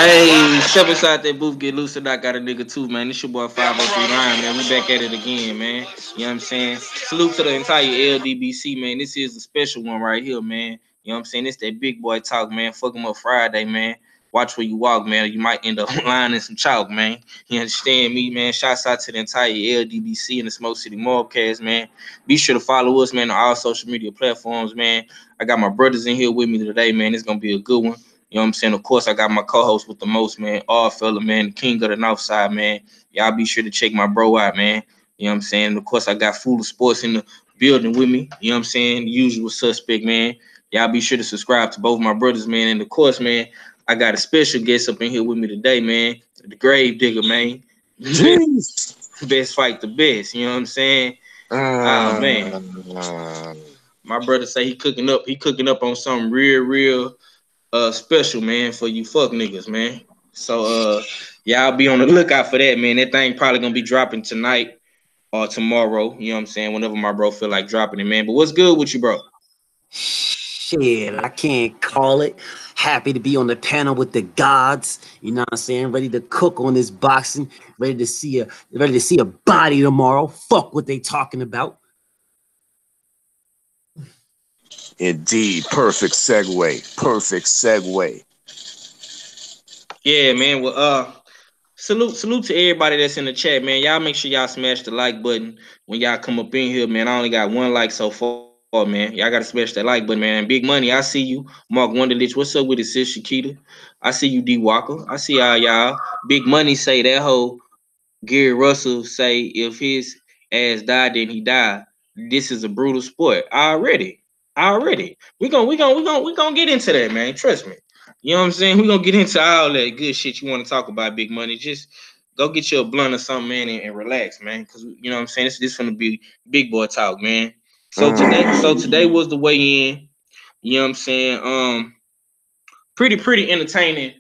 Hey, step inside that booth, get loose, and I got a nigga too, man. This your boy 503 Ryan, man. We back at it again, man. You know what I'm saying? Salute to the entire LDBC, man. This is a special one right here, man. You know what I'm saying? It's that big boy talk, man. Fuck 'em up Friday, man. Watch where you walk, man. You might end up lying in some chalk, man. You understand me, man? Shouts out to the entire LDBC and the Smoke City Mobcast, man. Be sure to follow us, man, on all social media platforms, man. I got my brothers in here with me today, man. It's gonna be a good one. You know what I'm saying? Of course, I got my co-host with the most, man. All fella, man. The king of the north side, man. Y'all be sure to check my bro out, man. You know what I'm saying? And of course, I got Fool of Sports in the building with me. You know what I'm saying? The usual suspect, man. Y'all be sure to subscribe to both my brothers, man. And of course, man, I got a special guest up in here with me today, man. The Grave Digger, man. Best fight the best. You know what I'm saying? Oh, man. My brother say he cooking up. He cooking up on something real special, man, for you fuck niggas, man. So y'all be on the lookout for that, man. That thing probably gonna be dropping tonight or tomorrow. You know what I'm saying? Whenever my bro feel like dropping it, man. But what's good with you, bro? Shit, I can't call it. Happy to be on the panel with the gods. You know what I'm saying? Ready to cook on this boxing. Ready to see a body tomorrow. Fuck what they talking about. Indeed, perfect segue. Perfect segue. Yeah, man. Well, salute to everybody that's in the chat, man. Y'all make sure y'all smash the like button when y'all come up in here, man. I only got one like so far, man. Y'all gotta smash that like button, man. Big Money, I see you. Mark Wonderlich, what's up with it, sis Shakita? I see you, D Walker. I see y'all. Big Money say that whole Gary Russell say if his ass died, then he died. This is a brutal sport. Already. We gonna get into that, man. Trust me. You know what I'm saying? We gonna get into all that good shit you want to talk about, Big Money. Just go get you a blunt or something, man, and relax, man. Cause you know what I'm saying. This gonna be big boy talk, man. So today was the weigh in. You know what I'm saying? Pretty entertaining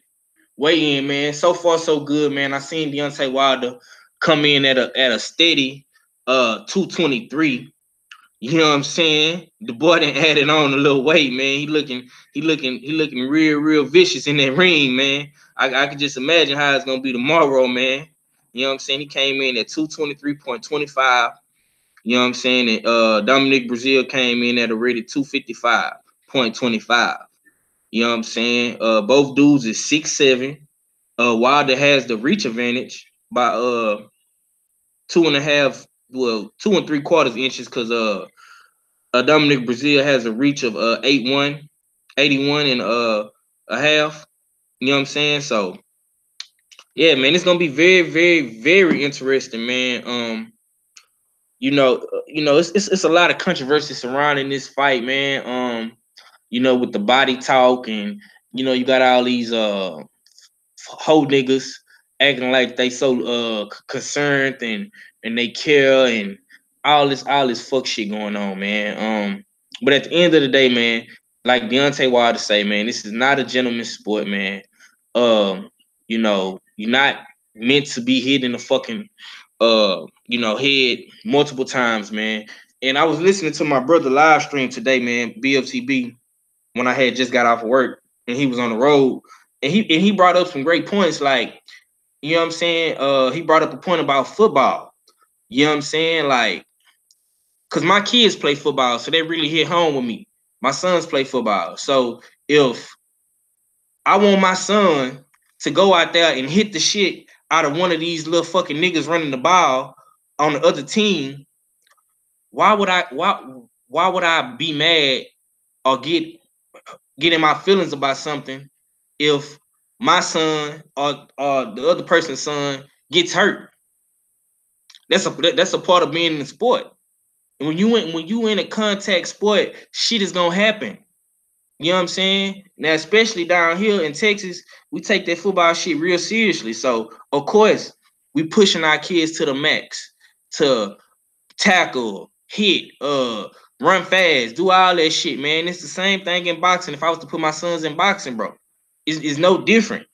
weigh in, man. So far, so good, man. I seen Deontay Wilder come in at a steady 223. You know what I'm saying? The boy done added on a little weight, man. He looking real vicious in that ring, man. I can just imagine how it's gonna be tomorrow, man. You know what I'm saying? He came in at 223.25. You know what I'm saying? And Dominic Brazil came in at a rated 255.25. You know what I'm saying? Both dudes is 6'7". Wilder has the reach advantage by 2.5, 2 3/4 inches, because Dominic Brazil has a reach of 81 and a half. You know what I'm saying? So yeah, man, it's gonna be very interesting, man. It's a lot of controversy surrounding this fight, man. With the body talk, and you got all these hoe niggas acting like they so concerned and they care and all this fuck shit going on, man. But at the end of the day, man, like Deontay Wilder say, man, this is not a gentleman's sport, man. You're not meant to be hit in the fucking head multiple times, man. And I was listening to my brother live stream today, man, BFTB, when I had just got off of work and he was on the road, and he brought up some great points, like, you know what I'm saying? He brought up a point about football. You know what I'm saying? Like, because my kids play football, so they really hit home with me. My sons play football. So if I want my son to go out there and hit the shit out of one of these little fucking niggas running the ball on the other team, why would I be mad or get in my feelings about something if my son or the other person's son gets hurt? That's a part of being in the sport. And when you in a contact sport, shit is gonna happen. You know what I'm saying? Now, especially down here in Texas, we take that football shit real seriously. So of course, we pushing our kids to the max, to tackle, hit, run fast, do all that shit, man. It's the same thing in boxing. If I was to put my sons in boxing, bro, it's no different.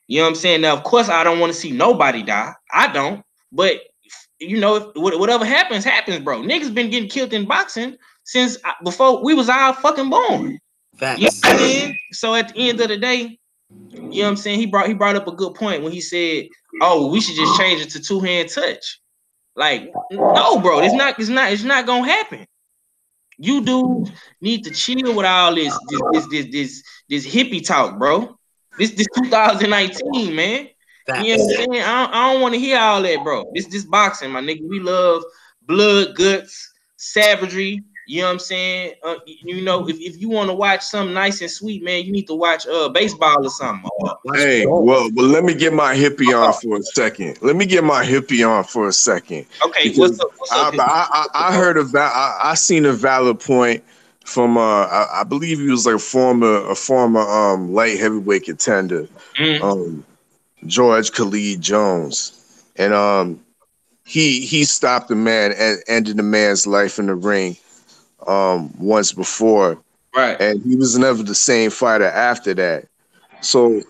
You know what I'm saying? Now, of course, I don't want to see nobody die. I don't. But whatever happens, bro. Niggas been getting killed in boxing since before we was all fucking born. Facts. You know what I mean? So at the end of the day, You know what I'm saying? He brought up a good point when he said, "Oh, we should just change it to two-hand touch." Like, no, bro, it's not gonna happen. You dudes need to chill with all this hippie talk, bro. This 2019, man. You know what I'm Facts. saying? I don't want to hear all that, bro. This boxing, my nigga. We love blood, guts, savagery. You know what I'm saying? You know, if you want to watch something nice and sweet, man, you need to watch baseball or something. Watch Hey, ball. well, let me get my hippie on for a second. Let me get my hippie on for a second Okay, because what's up? I heard about I seen a valid point from I believe he was like a former light heavyweight contender, Mm, George Khalid Jones, and he stopped a man and ended a man's life in the ring once before, right. and he was never the same fighter after that. So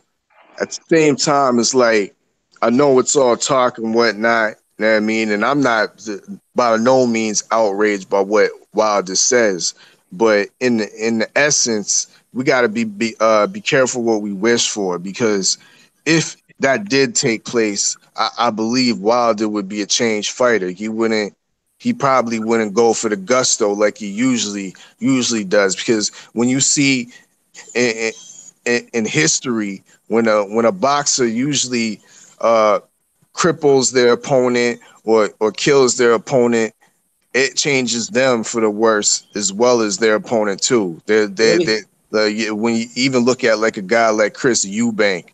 at the same time, it's like I know it's all talk and whatnot. You know what I mean? And I'm not by no means outraged by what Wilder says, but in the essence, we got to be careful what we wish for, because if that did take place, I believe Wilder would be a changed fighter. He probably wouldn't go for the gusto like he usually does, because when you see in, in history, when a boxer usually cripples their opponent or kills their opponent, it changes them for the worse as well as their opponent too. Really? When you even look at like a guy like Chris Eubank,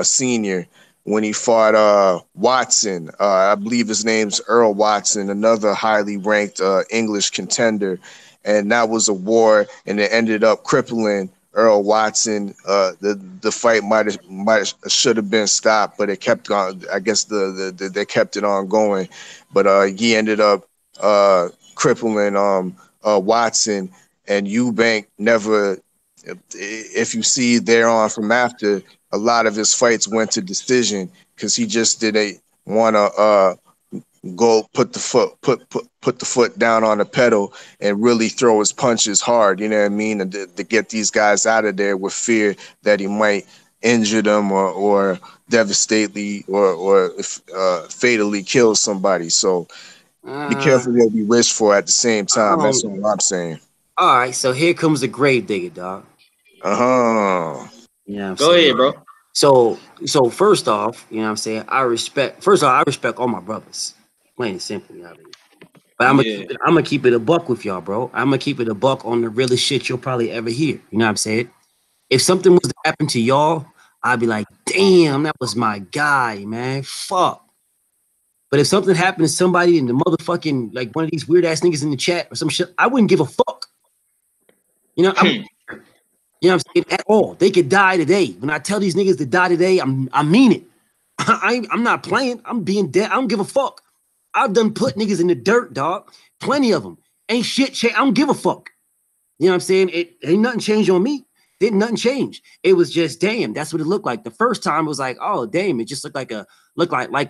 senior, when he fought Watson, I believe his name's Earl Watson, another highly ranked English contender, and that was a war, and it ended up crippling Earl Watson. The fight might should have been stopped, but it kept on. I guess they kept it on going, but he ended up crippling Watson, and Eubank never. If you see there on from after, a lot of his fights went to decision because he just didn't want to go put the foot down on the pedal and really throw his punches hard. You know what I mean? And to get these guys out of there with fear that he might injure them or devastately or fatally kill somebody. So be Uh, careful what we wish for at the same time. That's um, all I'm saying. all right, so here comes the grave digger, dog. Uh-huh. You know what I'm Go saying? ahead, bro. So first off, you know what I'm saying, I respect all my brothers. Plain and simple, you know what I mean? But Yeah. I'm gonna keep it a buck with y'all, bro. I'm gonna keep it a buck on the realest shit you'll probably ever hear. You know what I'm saying? If something was to happen to y'all, I'd be like, damn, that was my guy, man. Fuck. But if something happened to somebody in the motherfucking like one of these weird ass niggas in the chat or some shit, I wouldn't give a fuck. You know, Hmm. you know what I'm saying? At all. They could die today. When I tell these niggas to die today, I mean it. I'm not playing. I'm being dead. I don't give a fuck. I've done put niggas in the dirt, dog. Plenty of them. Ain't shit change. I don't give a fuck. You know what I'm saying? It ain't nothing changed on me. Didn't nothing change. It was just damn. That's what it looked like. The first time it was like, oh damn. It just looked like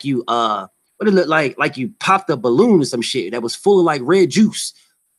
you what it looked like you popped a balloon or some shit that was full of like red juice.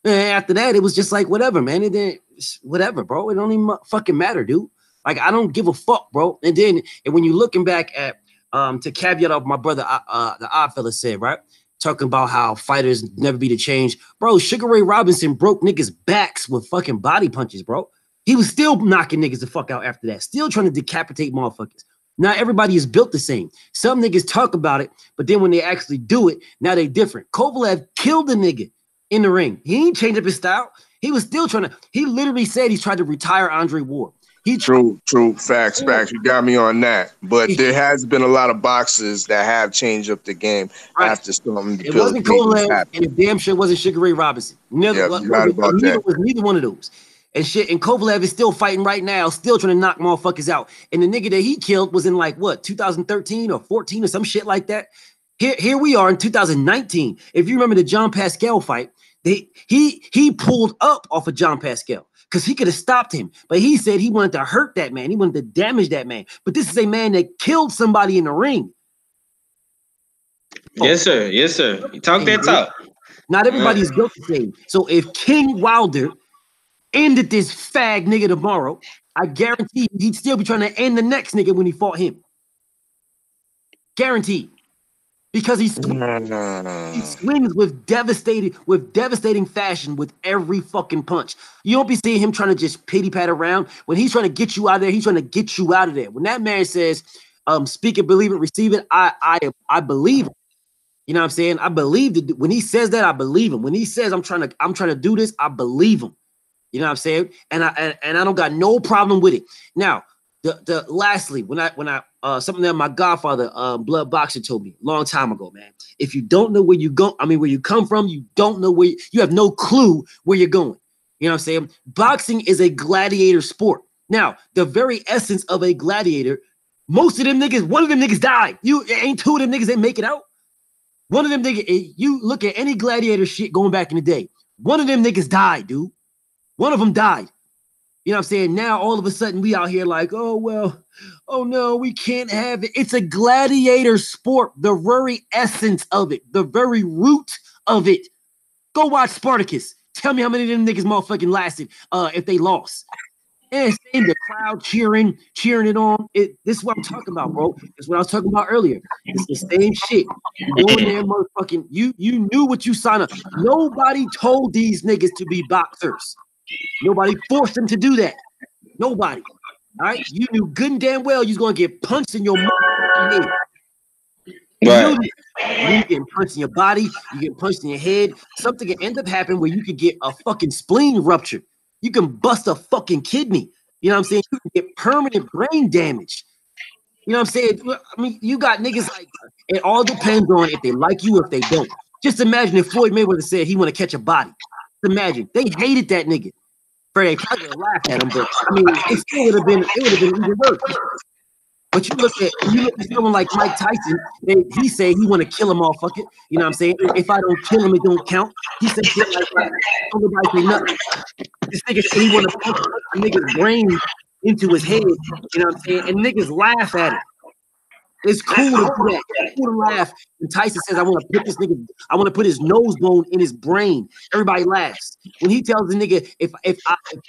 And after that, it was just like whatever, man. It didn't whatever, bro. It don't even fucking matter, dude. Like I don't give a fuck, bro. And when you looking back at to caveat of my brother the odd fella said, right? Talking about how fighters never be the change. Bro, Sugar Ray Robinson broke niggas' backs with fucking body punches, bro. He was still knocking niggas the fuck out after that. Still trying to decapitate motherfuckers. Not everybody is built the same. Some niggas talk about it, but then when they actually do it, now they different. Kovalev killed a nigga in the ring. He ain't changed up his style. He was still trying to, he literally said he's tried to retire Andre Ward. He True. Facts. You got me on that. But there has been a lot of boxers that have changed up the game right. after some It wasn't debilitating Kovalev, happened. and it damn sure wasn't Sugar Ray Robinson. Yeah, you right about Neither that. was neither one of those. And shit, and Kovalev is still fighting right now, still trying to knock motherfuckers out. And the nigga that he killed was in like what 2013 or 14 or some shit like that. Here we are in 2019. If you remember the John Pascal fight, he pulled up off of John Pascal because he could have stopped him, but he said he wanted to hurt that man. He wanted to damage that man. But this is a man that killed somebody in the ring. Yes, sir. Yes, sir. You talk that talk. Not everybody's built the same. So if King Wilder ended this fag nigga tomorrow, I guarantee he'd still be trying to end the next nigga when he fought him. Guaranteed. Because he swings with devastating fashion with every fucking punch. You don't be seeing him trying to just pity pat around. When he's trying to get you out of there, he's trying to get you out of there. When that man says, speak it, believe it, receive it, I believe it. You know what I'm saying? I believe it. When he says that, I believe him. When he says I'm trying to do this, I believe him. You know what I'm saying? And I don't got no problem with it. Now, lastly, when I something that my godfather blood boxer told me a long time ago, man. If you don't know where you go, where you come from, you don't know where you have no clue where you're going. You know what I'm saying? Boxing is a gladiator sport. Now, the very essence of a gladiator, most of them niggas, one of them niggas died. You ain't two of them niggas that make it out. One of them niggas, you look at any gladiator shit going back in the day, one of them niggas died, dude. One of them died. You know what I'm saying? Now, all of a sudden, we out here like, oh, well, oh, no, we can't have it. It's a gladiator sport, the very essence of it, the very root of it. Go watch Spartacus. Tell me how many of them niggas motherfucking lasted if they lost. And same, the crowd cheering it on. This is what I'm talking about, bro. It's what I was talking about earlier. It's the same shit. You go in there, motherfucking, you knew what you signed up. Nobody told these niggas to be boxers. Nobody forced them to do that. Nobody. All right? You knew good and damn well you was going to get punched in your head. Right. You getting punched in your body. You get punched in your head. Something can end up happening where you could get a fucking spleen rupture. You can bust a fucking kidney. You know what I'm saying? You can get permanent brain damage. You know what I'm saying? I mean, you got niggas like, it all depends on if they like you or if they don't. Just imagine if Floyd Mayweather said he want to catch a body. Just imagine. They hated that nigga. They probably laughed at him, but I mean, it still would have been even worse. But you look at someone like Mike Tyson, he say he want to kill him, motherfucker. You know what I'm saying? If I don't kill him, it don't count. He said shit like that. Nobody say nothing. This nigga said he want to punch a nigga's brain into his head. You know what I'm saying? And niggas laugh at it. It's cool to do that. It's cool to laugh. And Tyson says, I want to put his nose bone in his brain. Everybody laughs. When he tells the nigga, if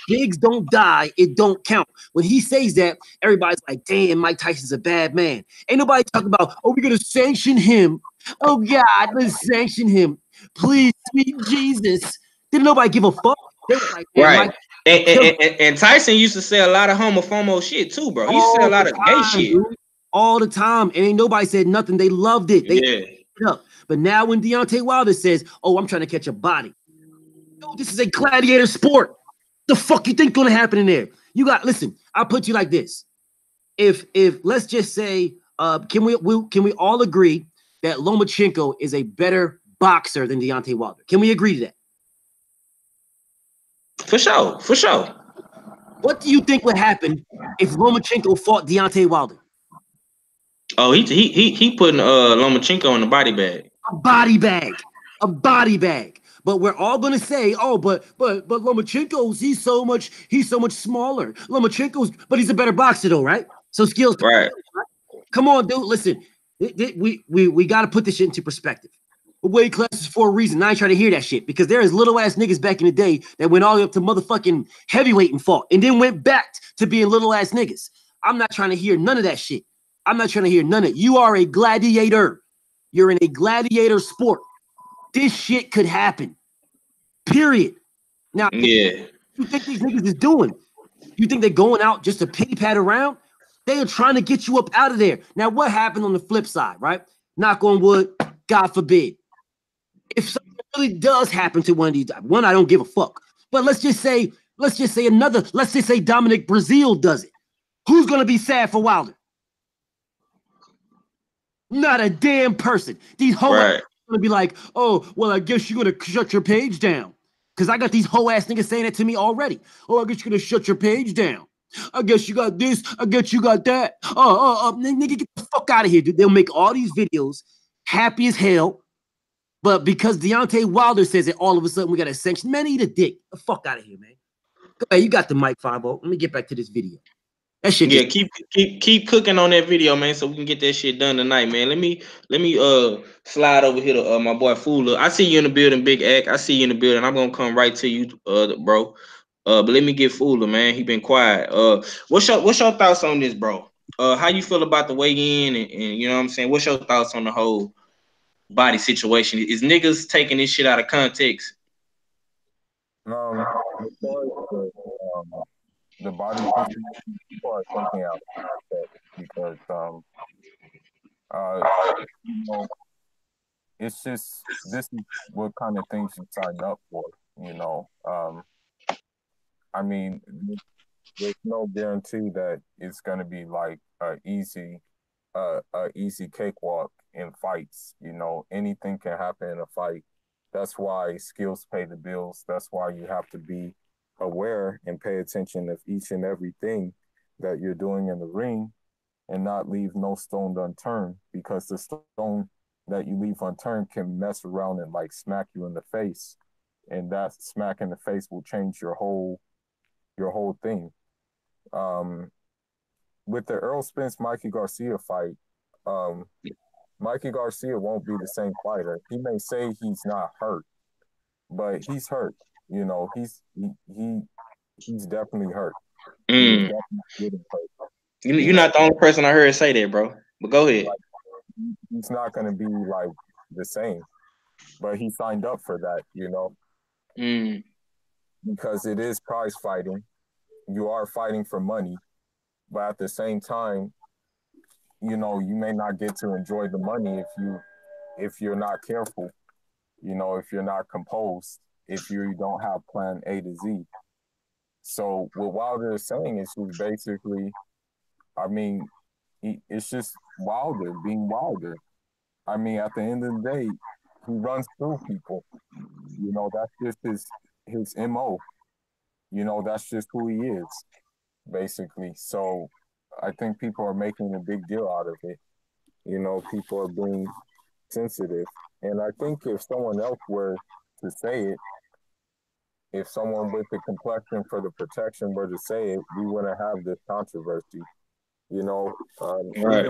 Biggs don't die, it don't count. When he says that, everybody's like, damn, Mike Tyson's a bad man. Ain't nobody talking about, oh, we're going to sanction him. Oh, God, let's sanction him. Please, sweet Jesus. Didn't nobody give a fuck. They was like, right. And Tyson used to say a lot of homofomo shit, too, bro. He used to say a lot of gay shit. Dude. All the time, and ain't nobody said nothing. They loved it. They it up. But now when Deontay Wilder says, "Oh, I'm trying to catch a body," no, this is a gladiator sport. The fuck you think gonna happen in there? You got listen. I'll put you like this: if let's just say, can we all agree that Lomachenko is a better boxer than Deontay Wilder? Can we agree to that? For sure. What do you think would happen if Lomachenko fought Deontay Wilder? Oh, he putting Lomachenko in the body bag. A body bag. But we're all gonna say, oh, but Lomachenko's he's so much smaller. But he's a better boxer though, right? So skills. Right. Come on, dude. Listen, we got to put this shit into perspective. Weight classes for a reason. I ain't trying to hear that shit because there is little ass niggas back in the day that went all the way up to motherfucking heavyweight and fought and then went back to being little ass niggas. I'm not trying to hear none of that shit. I'm not trying to hear none of it. You are a gladiator. You're in a gladiator sport. This shit could happen. Period. Now, yeah. You think these niggas is doing? You think they're going out just to pity pat around? They are trying to get you up out of there. Now, what happened on the flip side, right? Knock on wood, God forbid. If something really does happen to one of these, one, I don't give a fuck. But let's just say Dominic Brazil does it. Who's gonna be sad for Wilder? Not a damn person. These whole ass gonna be like, oh, well, I guess you're gonna shut your page down. Cause I got these whole ass niggas saying that to me already. Oh, I guess you're gonna shut your page down. I guess you got this. I guess you got that. Nigga, get the fuck out of here, dude. They'll make all these videos, happy as hell. But because Deontay Wilder says it, all of a sudden we got a sanction. Man, eat a dick. Get the fuck out of here, man. Go ahead, you got the mic, 5-0. Let me get back to this video. That shit. Yeah, keep cooking on that video, man, so we can get that shit done tonight, man. Let me slide over here to my boy Fula. I see you in the building, Big Act. I see you in the building. I'm gonna come right to you, bro. But let me get Fuller, man. He been quiet. What's your thoughts on this, bro? How you feel about the weigh in and you know what I'm saying? What's your thoughts on the whole body situation? Is niggas taking this shit out of context? As far as the body situation, people are taking out that because uh you know it's just this is what kind of things you sign up for. You know, I mean, there's no guarantee that it's going to be like a easy cakewalk in fights. You know, anything can happen in a fight. That's why skills pay the bills. That's why you have to be aware and pay attention of each and everything that you're doing in the ring and not leave no stone unturned, because the stone that you leave unturned can mess around and like smack you in the face, and that smack in the face will change your whole thing. Um, with the Earl Spence Mikey Garcia fight, um, Mikey Garcia won't be the same fighter. He may say he's not hurt, but he's hurt. You know, he's definitely hurt. He is Mm. definitely getting hurt. You're You know, not the only person I heard say that, bro. But go ahead. like he's not going to be like the same, but he signed up for that. You know, Mm. because it is prize fighting. You are fighting for money, but at the same time, you know, you may not get to enjoy the money if you're not careful. You know, if you're not composed, if you don't have plan A to Z. So what Wilder is saying is just basically, I mean, it's just Wilder being Wilder. I mean, at the end of the day, he runs through people. You know, that's just his MO. You know, that's just who he is, basically. So I think people are making a big deal out of it. You know, people are being sensitive. And I think if someone else were to say it, if someone with the complexion for the protection were to say it, we wouldn't have this controversy. You know, Right.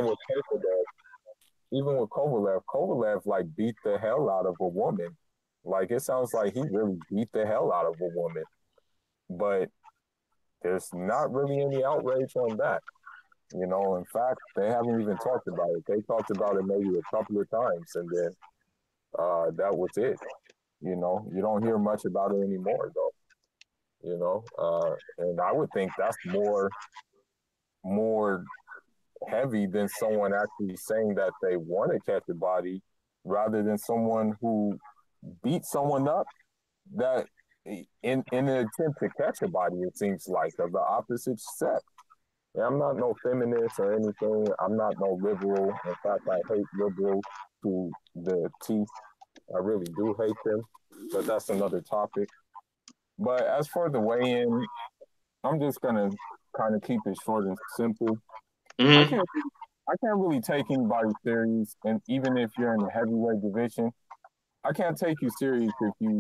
even with Kovalev like beat the hell out of a woman. Like it sounds like he really beat the hell out of a woman, but there's not really any outrage on that. You know, in fact, they haven't even talked about it. They talked about it maybe a couple of times, and then that was it. You know, you don't hear much about it anymore, though. You know, and I would think that's more heavy than someone actually saying that they want to catch a body, rather than someone who beat someone up that in an attempt to catch a body. It seems like of the opposite sex. Yeah, I'm not no feminist or anything. I'm not no liberal. In fact, I hate liberals to the teeth. I really do hate them, but that's another topic. But as for the weigh-in, I'm just gonna kind of keep it short and simple. I Mm-hmm. can't I can't really take anybody serious, and even if you're in the heavyweight division, I can't take you serious if you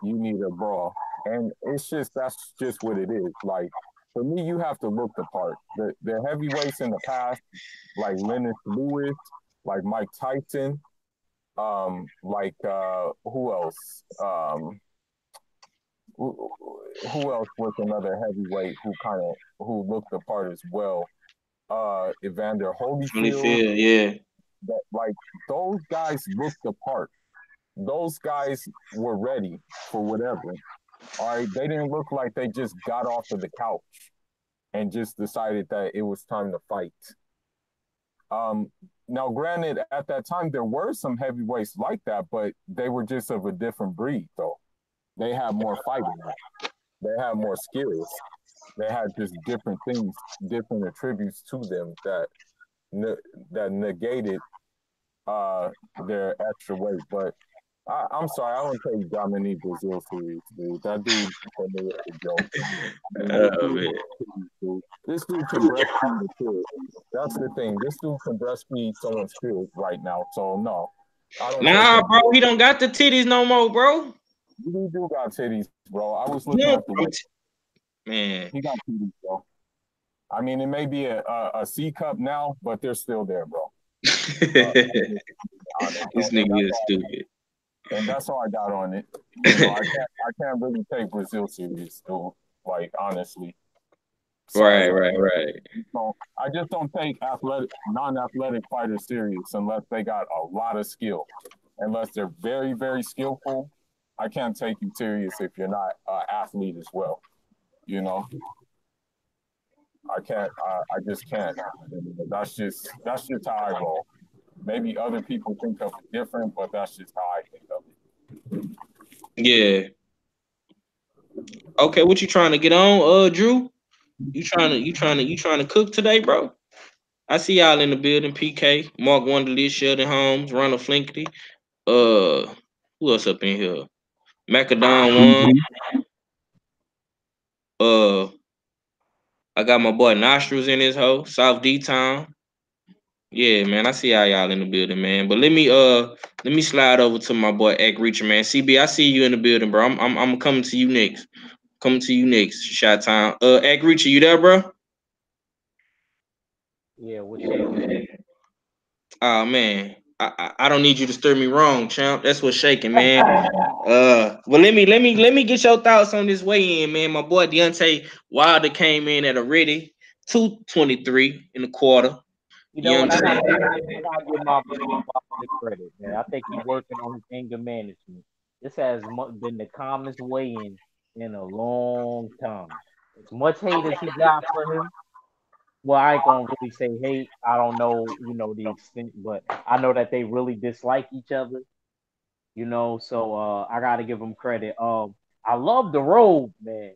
need a brawl, and it's just that's just what it is. Like for me, you have to look the part. The heavyweights in the past, like Lennox Lewis, like Mike Tyson, like who else? Who else was another heavyweight who looked the part as well? Evander Holyfield. Holyfield, yeah. That like those guys looked the part. Those guys were ready for whatever. All right, they didn't look like they just got off of the couch and just decided that it was time to fight. Um, Now, granted, at that time there were some heavyweights like that, but they were just of a different breed, though. They had more fighting. They had more skills. They had just different things, different attributes to them that negated their extra weight. But I'm sorry, I don't take Dominique Brazil serious, dude. That dude for me is a joke. I mean, Man. this dude can breastfeed a kid. That's the thing. This dude can breastfeed someone's kid right now. So no, I don't take Nah, him. bro, he don't got the titties no more, bro. He do got titties, bro. I was He looking don't at the got weight. Man. He got titties, bro. I mean, it may be a C cup now, but they're still there, bro. This nigga is stupid. And that's all I got on it. You know, I can't really take Brazil serious, dude. Like honestly, Right, so right, right. I just don't take non-athletic fighters serious unless they got a lot of skill. Unless they're very, very skillful, I can't take you serious if you're not an athlete as well. You know, I can't. I just can't. That's just how I roll. Maybe other people think of it different, but that's just how I think of Yeah. Okay, what you trying to get on, Drew? You trying to cook today, bro? I see y'all in the building. PK, Mark Wonderly, Sheldon Holmes, Ronald Flinky. Who else up in here? Macadon one. Mhm. Uh, I got my boy Nostrils in his hoe. South D Town. Yeah, man. I see how y'all in the building, man. But let me slide over to my boy Egg Reacher, man. CB, I see you in the building, bro. I'm coming to you next. Coming to you next. Shot time. Egg Reacher, you there, bro? Yeah, what's shaking? Oh man. I don't need you to stir me wrong, champ. That's what's shaking, man. Well, let me get your thoughts on this weigh in, man. My boy Deontay Wilder came in at a ready 223 in the quarter. You You know know what? what I'm saying? I gotta give my brother the credit, man. I think he's working on his anger management. This has been the calmest weigh-in in a long time. As much hate as he got for him, well, I ain't gonna really say hate. I don't know, the extent, but I know that they really dislike each other. So I gotta give him credit. I love the robe, man.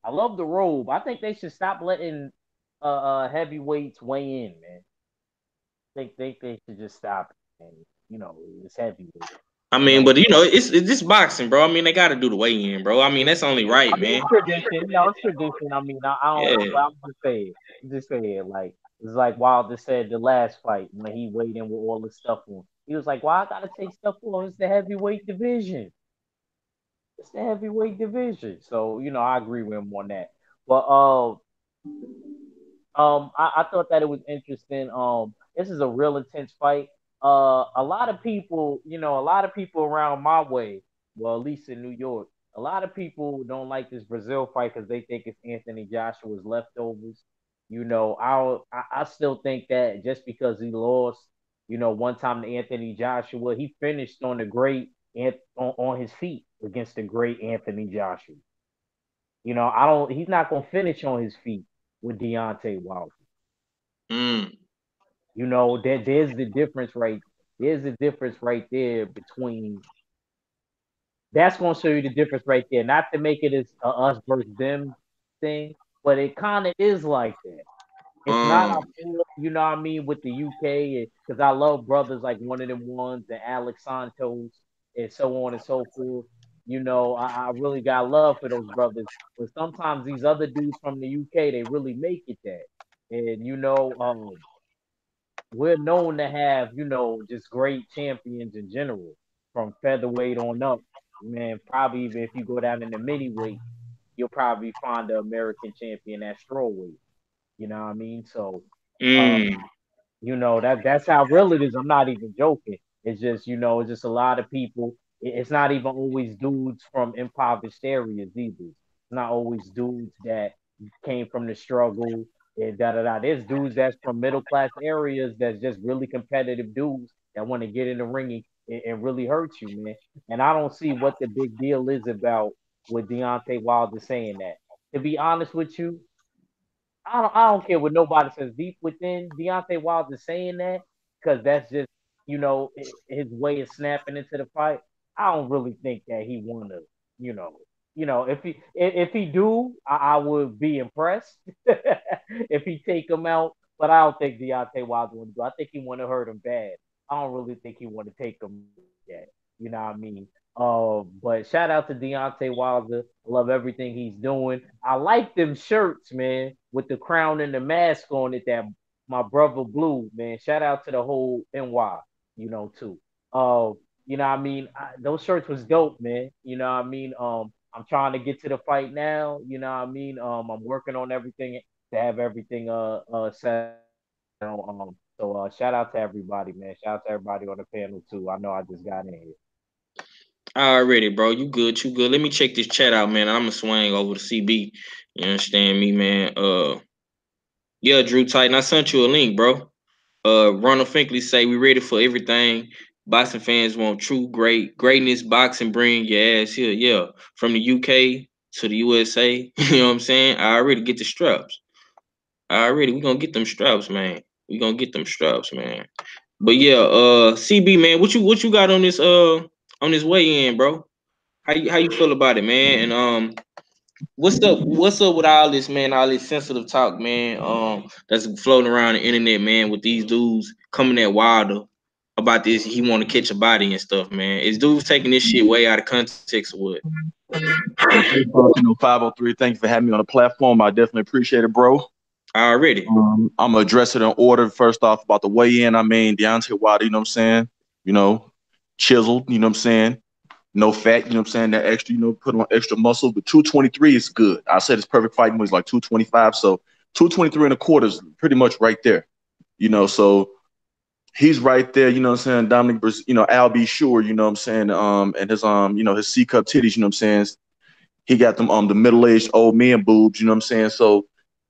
I love the robe. I think they should stop letting heavyweights weigh in, man. Think they should just stop it, man. It's heavyweight. I You mean, know, but it's this boxing, bro. I mean, they got to do the weigh in, bro. I mean, that's only right, I mean, man. it's tradition. No, it's tradition. I mean, I don't. Yeah. Well, I'm just saying. Just saying. Like it's like Wilder said the last fight when he weighed in with all the stuff on. He was like, "Why I gotta take stuff off? It's the heavyweight division. It's the heavyweight division." So I agree with him on that. But I thought that it was interesting. This is a real intense fight. A lot of people, a lot of people around my way, well, at least in New York, a lot of people don't like this Brazil fight because they think it's Anthony Joshua's leftovers. I still think that just because he lost, one time to Anthony Joshua, he finished on the great on his feet against the great Anthony Joshua. I don't. He's not gonna finish on his feet with Deontay Wilder. Mm. There's the difference right. There's the difference right there between. That's gonna show you the difference right there. Not to make it as a us versus them thing, but it kind of is like that. It's not Um. our fault, you know what I mean, with the UK, because I love brothers like one of them ones, and Alex Santos, and so on and so forth. I really got love for those brothers, but sometimes these other dudes from the UK, they really make it that, and we're known to have, just great champions in general, from featherweight on up. Man, probably even if you go down in the mini weight, you'll probably find the American champion at strawweight. You know what I mean? So, uh, Mm. that's how real it is. I'm not even joking. It's just it's just a lot of people. It's not even always dudes from impoverished areas either. It's not always dudes that came from the struggle and da da da. There's dudes that's from middle class areas that's just really competitive dudes that want to get in the ring and really hurt you, man. And I don't see what the big deal is about with Deontay Wilder saying that. To be honest with you, I don't care what nobody says deep within Deontay Wilder saying that because that's just his way of snapping into the fight. I don't really think that he wanna you know if he do I would be impressed if he take him out, but I don't think Deontay Wilder want to do. I think he want to hurt him bad. I don't really think he want to take him yet. You know what I mean? But shout out to Deontay Wilder. I love everything he's doing. I like them shirts, man, with the crown and the mask on it that my brother Blue, man. Shout out to the whole NY, too. Uh, what I mean? Those shirts was dope, man. You know what I mean? I'm trying to get to the fight now. You know what I mean? I'm working on everything to have everything set. So shout out to everybody, man. Shout out to everybody on the panel too. I know I just got in here. Already, bro. You good? You good? Let me check this chat out, man. I'm gonna swing over to CB. You understand me, man? Yeah, Drew Titan. I sent you a link, bro. Ronald Finkley say we ready for everything. Boxing fans want true greatness. Boxing bring your ass here. Yeah, from the UK to the USA. You know what I'm saying? I already get the straps. We gonna get them straps, man. We gonna get them straps, man. But yeah, CB man, what you got on this weigh in, bro? How you feel about it, man? And what's up with all this, man? All this sensitive talk, man. That's floating around the internet, man, with these dudes coming at Wilder about this. He want to catch a body and stuff, man. Is dudes taking this shit way out of context or what? First off, 503, thank you for having me on the platform. I definitely appreciate it, bro. Already. I'm gonna address it in order. First off, about the weigh-in. I mean, Deontay Wilder, you know what I'm saying? Chiseled, you know what I'm saying? No fat, you know what I'm saying? That extra, put on extra muscle. But 223 is good. I said his perfect fighting was like 225. So 223 and a quarter is pretty much right there. So he's right there, you know what I'm saying? Dominic, Al B. Sure, you know what I'm saying? And his C cup titties, you know what I'm saying? He got them the middle-aged old man boobs, you know what I'm saying? So,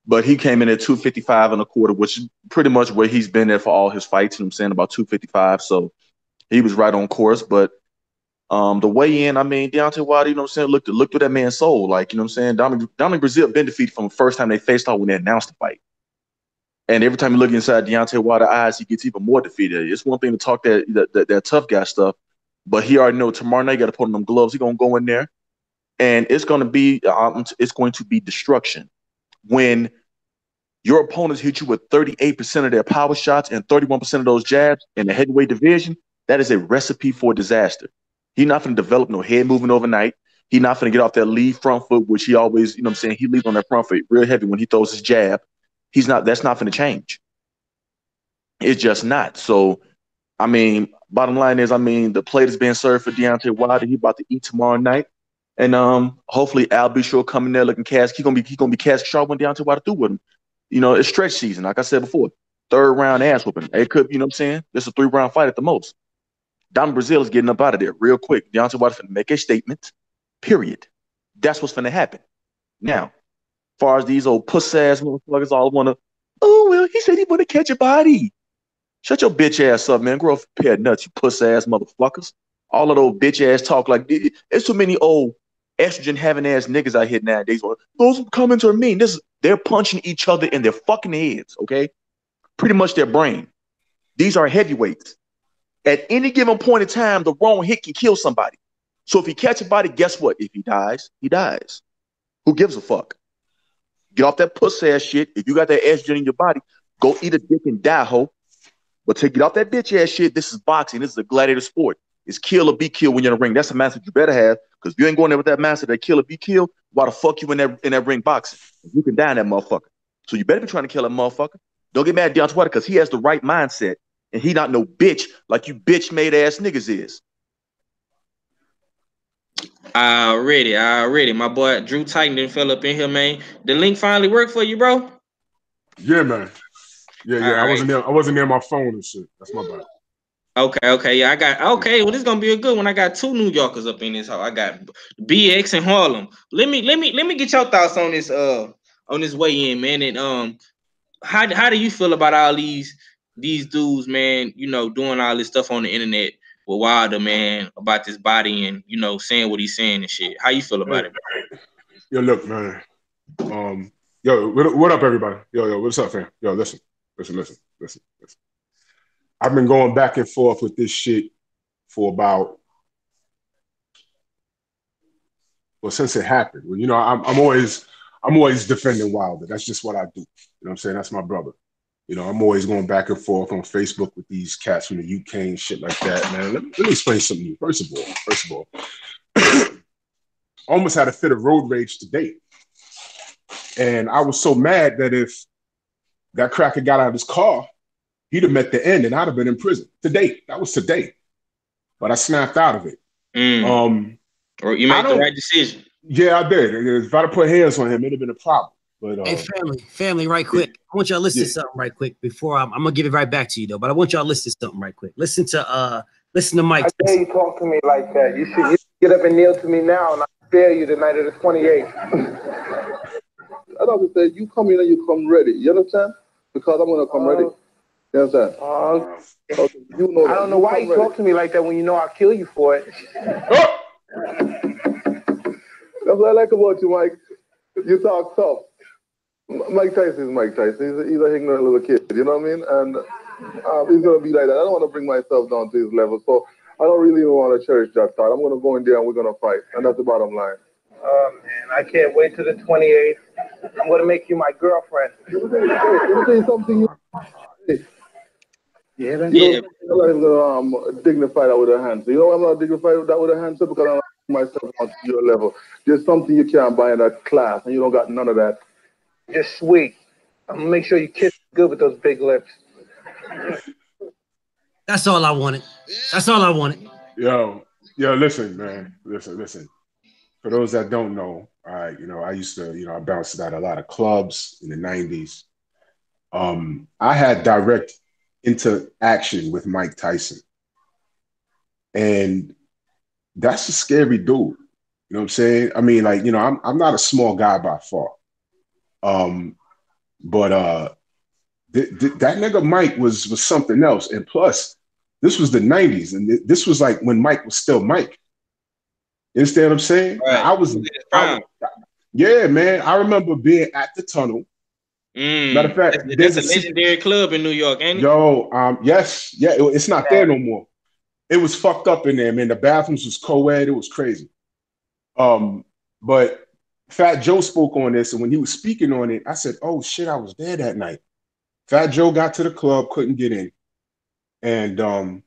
but he came in at 255 and a quarter, which is pretty much where he's been there for all his fights, you know what I'm saying? About 255. So he was right on course. But the weigh-in, I mean, Deontay Wilder, you know what I'm saying? Look through that man's soul. Like, you know what I'm saying? Dominic Brazil been defeated from the first time they faced off when they announced the fight. And every time you look inside Deontay Wilder's eyes, he gets even more defeated. It's one thing to talk that tough guy stuff, but he already know tomorrow night got to put on them gloves. He's gonna go in there, and it's going to be destruction. When your opponents hit you with 38% of their power shots and 31% of those jabs in the heavyweight division, that is a recipe for disaster. He's not going to develop no head movement overnight. He's not going to get off that lead front foot, which he always, you know what I'm saying, he leads on that front foot real heavy when he throws his jab. That's not going to change. It's just not. So, I mean, bottom line is, the plate is being served for Deontay Wilder. He about to eat tomorrow night. And hopefully Al B. Sure coming there looking cash. He gonna be cash sharp when Deontay Wilder through with him. It's stretch season, like I said before. Third round ass whooping. It could, you know what I'm saying? This is a 3-round fight at the most. Dom Brazil is getting up out of there real quick. Deontay Wilder's finna make a statement. Period. That's what's finna happen. Now, as far as these old puss ass motherfuckers all wanna, oh well, he said he wanna catch a body. Shut your bitch ass up, man. Grow a pair of nuts, you puss ass motherfuckers. All of those bitch ass talk like there's too many old estrogen having ass niggas out here nowadays. Those comments are mean. They're punching each other in their fucking heads, okay? Pretty much their brain. These are heavyweights. At any given point in time, the wrong hit can kill somebody. So if he catch a body, guess what? If he dies, he dies. Who gives a fuck? Get off that puss ass shit. If you got that estrogen in your body, go eat a dick and die, ho. But to get off that bitch ass shit, this is boxing. This is a gladiator sport. It's kill or be killed when you're in the ring. That's a mindset you better have, because if you ain't going there with that mindset that kill or be killed, why the fuck you in that ring boxing? You can die in that motherfucker. So you better be trying to kill that motherfucker. Don't get mad at Deontay Wilder, because he has the right mindset, and he not no bitch like you bitch made ass niggas is. Already. My boy Drew Titan didn't fell up in here, man. The link finally worked for you, bro? Yeah, man. Yeah. All I right. wasn't near my phone and shit. That's my bad. Okay. Yeah, well, this is gonna be a good one. I got 2 New Yorkers up in this house. I got BX and Harlem. Let me get your thoughts on this weigh in, man. And how do you feel about all these dudes, man, doing all this stuff on the internet with Wilder, man, about this body and saying what he's saying and shit. How you feel about it, bro? Yo, look, man. Yo, what up, everybody? Yo, what's up, fam? Yo, listen. I've been going back and forth with this shit for about, since it happened. Well, I'm always defending Wilder. That's just what I do. You know what I'm saying? That's my brother. I'm always going back and forth on Facebook with these cats from the UK and shit like that, man. Let me explain something to you. First of all, almost had a fit of road rage today. And I was so mad that if that cracker got out of his car, he'd have met the end and I'd have been in prison today. That was today. But I snapped out of it. Or you made the right decision. Yeah, I did. If I'd have put hands on him, it'd have been a problem. But hey, family, right quick. I want y'all to listen to something right quick before I'm gonna give it right back to you though. But I want y'all to listen to something right quick. Listen to Mike. How dare you talk to me like that? You should Get up and kneel to me now, and I spare you the night of the 28th. I don't say you come in and you come ready. You understand? Because I'm gonna come ready. You understand? Okay, you know I don't know why you talk to me like that when you know I'll kill you for it. That's what I like about you, Mike. You talk tough. Mike Tyson is Mike Tyson. He's a ignorant little kid. You know what I mean? And he's gonna be like that. I don't want to bring myself down to his level, so I don't really even want to cherish that thought. I'm gonna go in there and we're gonna fight, and that's the bottom line. Oh man, I can't wait till the 28th. I'm gonna make you my girlfriend. Let me tell you something. Yeah, man. Yeah. I'm not even gonna dignify that with a hand. So you know why I'm not dignified that with a hand? So because I'm not myself on to your level. There's something you can't buy in that class, and you don't got none of that. You're sweet. I'm gonna make sure you kiss good with those big lips. That's all I wanted. That's all I wanted. Yo, listen, man. Listen. For those that don't know, I used to, I bounced at a lot of clubs in the 90s. I had direct interaction with Mike Tyson. And that's a scary dude. You know what I'm saying? I mean, like, I'm not a small guy by far. But that nigga Mike was something else. And plus, this was the 90s. And this was like when Mike was still Mike. You understand what I'm saying? Right. Yeah, man. I remember being at the Tunnel. Matter of fact, that's a legendary club in New York, ain't it? Yo, yes. Yeah, it's not there no more. It was fucked up in there, man. The bathrooms was co-ed. It was crazy. But Fat Joe spoke on this, and when he was speaking on it, I said, oh, shit, I was there that night. Fat Joe got to the club, couldn't get in. And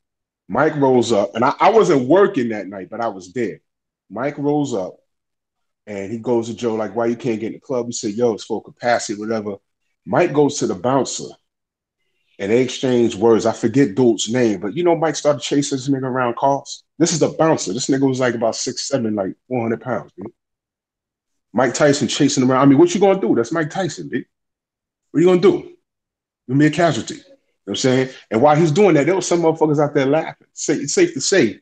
Mike rolls up, and I wasn't working that night, but I was there. Mike rolls up, and he goes to Joe, like, why you can't get in the club? He said, yo, it's full capacity, whatever. Mike goes to the bouncer, and they exchange words. I forget dude's name, but Mike started chasing this nigga around cars. This is the bouncer. This nigga was like about 6'7", like 400 pounds, dude. Mike Tyson chasing him around. I mean, what you gonna do? That's Mike Tyson, dude. What are you gonna do? You'll be a casualty. You know what I'm saying? And while he's doing that, there was some motherfuckers out there laughing. It's safe to say,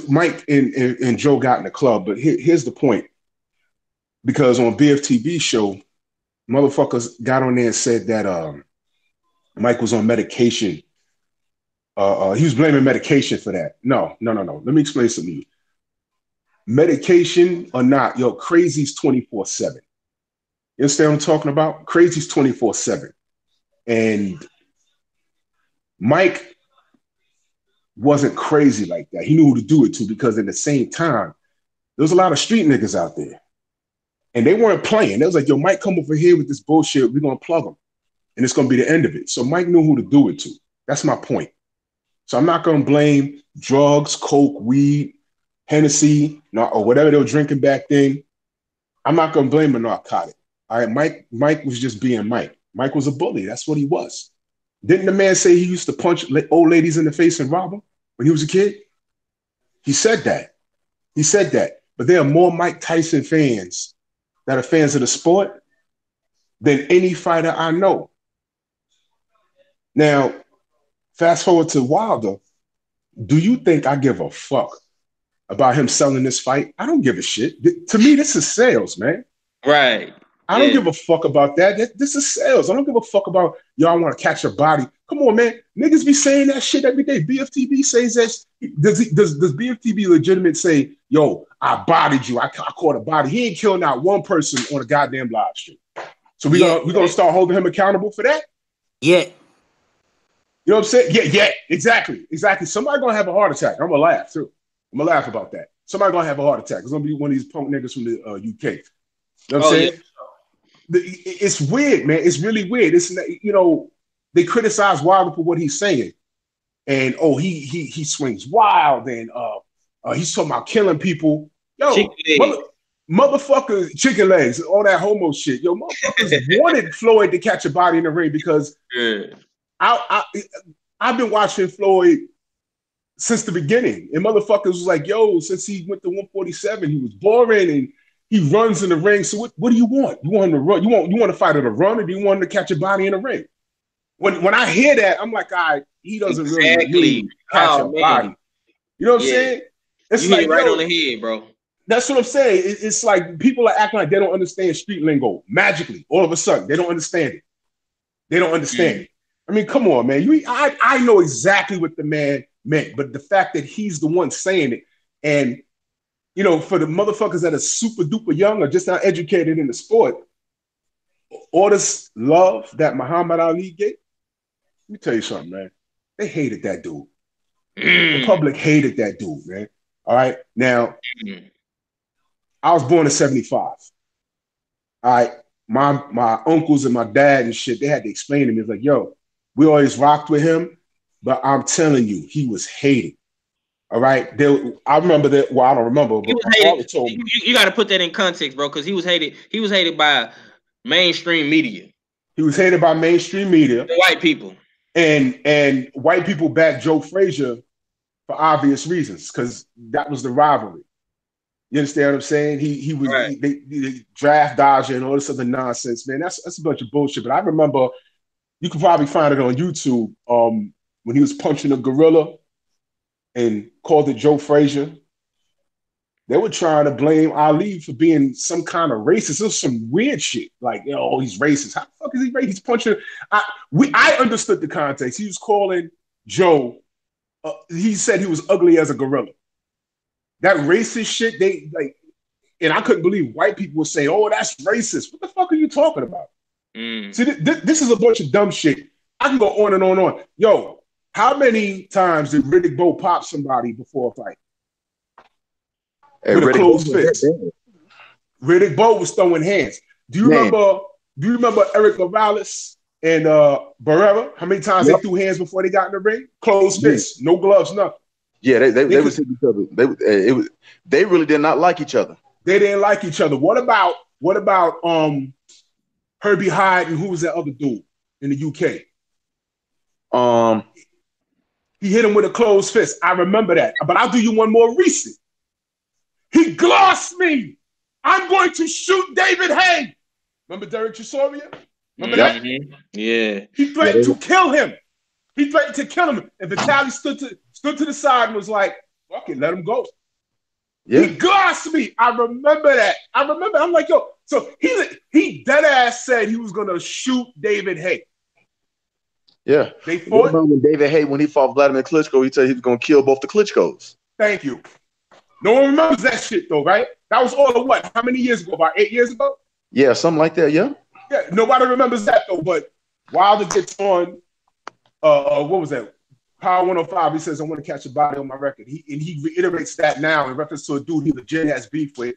Mike and Joe got in the club, but here's the point. Because on BFTV show, motherfuckers got on there and said that Mike was on medication. He was blaming medication for that. No. Let me explain something to you. Medication or not, yo, crazy's 24/7. You understand what I'm talking about? Crazy's 24/7. And Mike wasn't crazy like that. He knew who to do it to, because at the same time, there was a lot of street niggas out there. And they weren't playing. They was like, yo, Mike, come over here with this bullshit. We're going to plug him. And it's going to be the end of it. So Mike knew who to do it to. That's my point. So I'm not going to blame drugs, coke, weed, Hennessy, or whatever they were drinking back then. I'm not going to blame a narcotic. All right, Mike was just being Mike. Mike was a bully. That's what he was. Didn't the man say he used to punch old ladies in the face and rob them when he was a kid? He said that. But there are more Mike Tyson fans that are fans of the sport than any fighter I know. Now, fast forward to Wilder. Do you think I give a fuck about him selling this fight? I don't give a shit. To me, this is sales, man. Right. I don't give a fuck about that. This is sales. I don't give a fuck about y'all want to catch a body. Come on, man. Niggas be saying that shit every day. BFTB says that. Does BFTB legitimate say, yo, I bodied you. I caught a body. He ain't killed not one person on a goddamn live stream. So we gonna start holding him accountable for that? Yeah. You know what I'm saying? Yeah, exactly. Somebody gonna have a heart attack. I'm gonna laugh too. I'm gonna laugh about that. Somebody gonna have a heart attack. It's gonna be one of these punk niggas from the UK. You know what I'm saying? Yeah. It's weird, man. It's really weird. It's, they criticize Wilder for what he's saying, and he swings wild, and he's talking about killing people. Yo, motherfuckers, chicken legs, all that homo shit. Yo, motherfuckers wanted Floyd to catch a body in the ring because I've been watching Floyd since the beginning, and motherfuckers was like, yo, since he went to 147, he was boring and he runs in the ring. So what do you want? You want him to run? You want to fight at a run, or do you want him to catch a body in the ring? When I hear that, I'm like, all right, he doesn't really mean catch a body. You know what I'm saying? It's You hit like, it right yo, on the head, bro. that's what I'm saying. It's like people are acting like they don't understand street lingo. Magically, all of a sudden, they don't understand it. They don't understand it. I mean, come on, man. I know exactly what the man meant, but the fact that he's the one saying it, and for the motherfuckers that are super duper young or just not educated in the sport, all this love that Muhammad Ali get, let me tell you something, man. They hated that dude. The public hated that dude, man. All right. Now, I was born in 75. All right. My uncles and my dad and shit, they had to explain to me. It's like, yo, we always rocked with him, but I'm telling you, he was hated. All right. I remember that. Well, I don't remember, but my father told me. You got to put that in context, bro, because he was hated. He was hated by mainstream media. He was hated by mainstream media. The white people. And white people backed Joe Frazier for obvious reasons, because that was the rivalry. You understand what I'm saying? He was right. they draft dodger and all this other nonsense, man. That's a bunch of bullshit. But I remember, you can probably find it on YouTube, when he was punching a gorilla and called it Joe Frazier. They were trying to blame Ali for being some kind of racist. It was some weird shit. Like, he's racist. How the fuck is he racist? He's punching. I understood the context. He was calling Joe. He said he was ugly as a gorilla. That racist shit, and I couldn't believe white people would say, "Oh, that's racist." What the fuck are you talking about? See, this is a bunch of dumb shit. I can go on and on and on. Yo, how many times did Riddick Bowe pop somebody before a fight? Hey, with a closed fist. Riddick Bowe was throwing hands. Do you remember Eric Morales and Barrera? How many times they threw hands before they got in the ring? Closed fists, no gloves, nothing. Yeah, they was hitting each other. They really did not like each other. They didn't like each other. What about Herbie Hyde and who was that other dude in the UK? He hit him with a closed fist. I remember that. But I'll do you one more recent. He glossed me. I'm going to shoot David Hay. Remember Derek Chisorian? Remember that? Yeah. He threatened to kill him. And Vitaly stood to the side and was like, fuck it, let him go. Yeah. He glossed me. I remember that. I'm like, yo. So he dead ass said he was going to shoot David Hay. Yeah. They fought. When David Hay, when he fought Vladimir Klitschko, he said he was going to kill both the Klitschkos. Thank you. No one remembers that shit though, right? That was all of what? How many years ago? About 8 years ago? Yeah, something like that, yeah. Yeah, nobody remembers that though, but Wilder gets on, what was that? Power 105, he says, I want to catch a body on my record. He reiterates that now in reference to a dude he legit has beef with,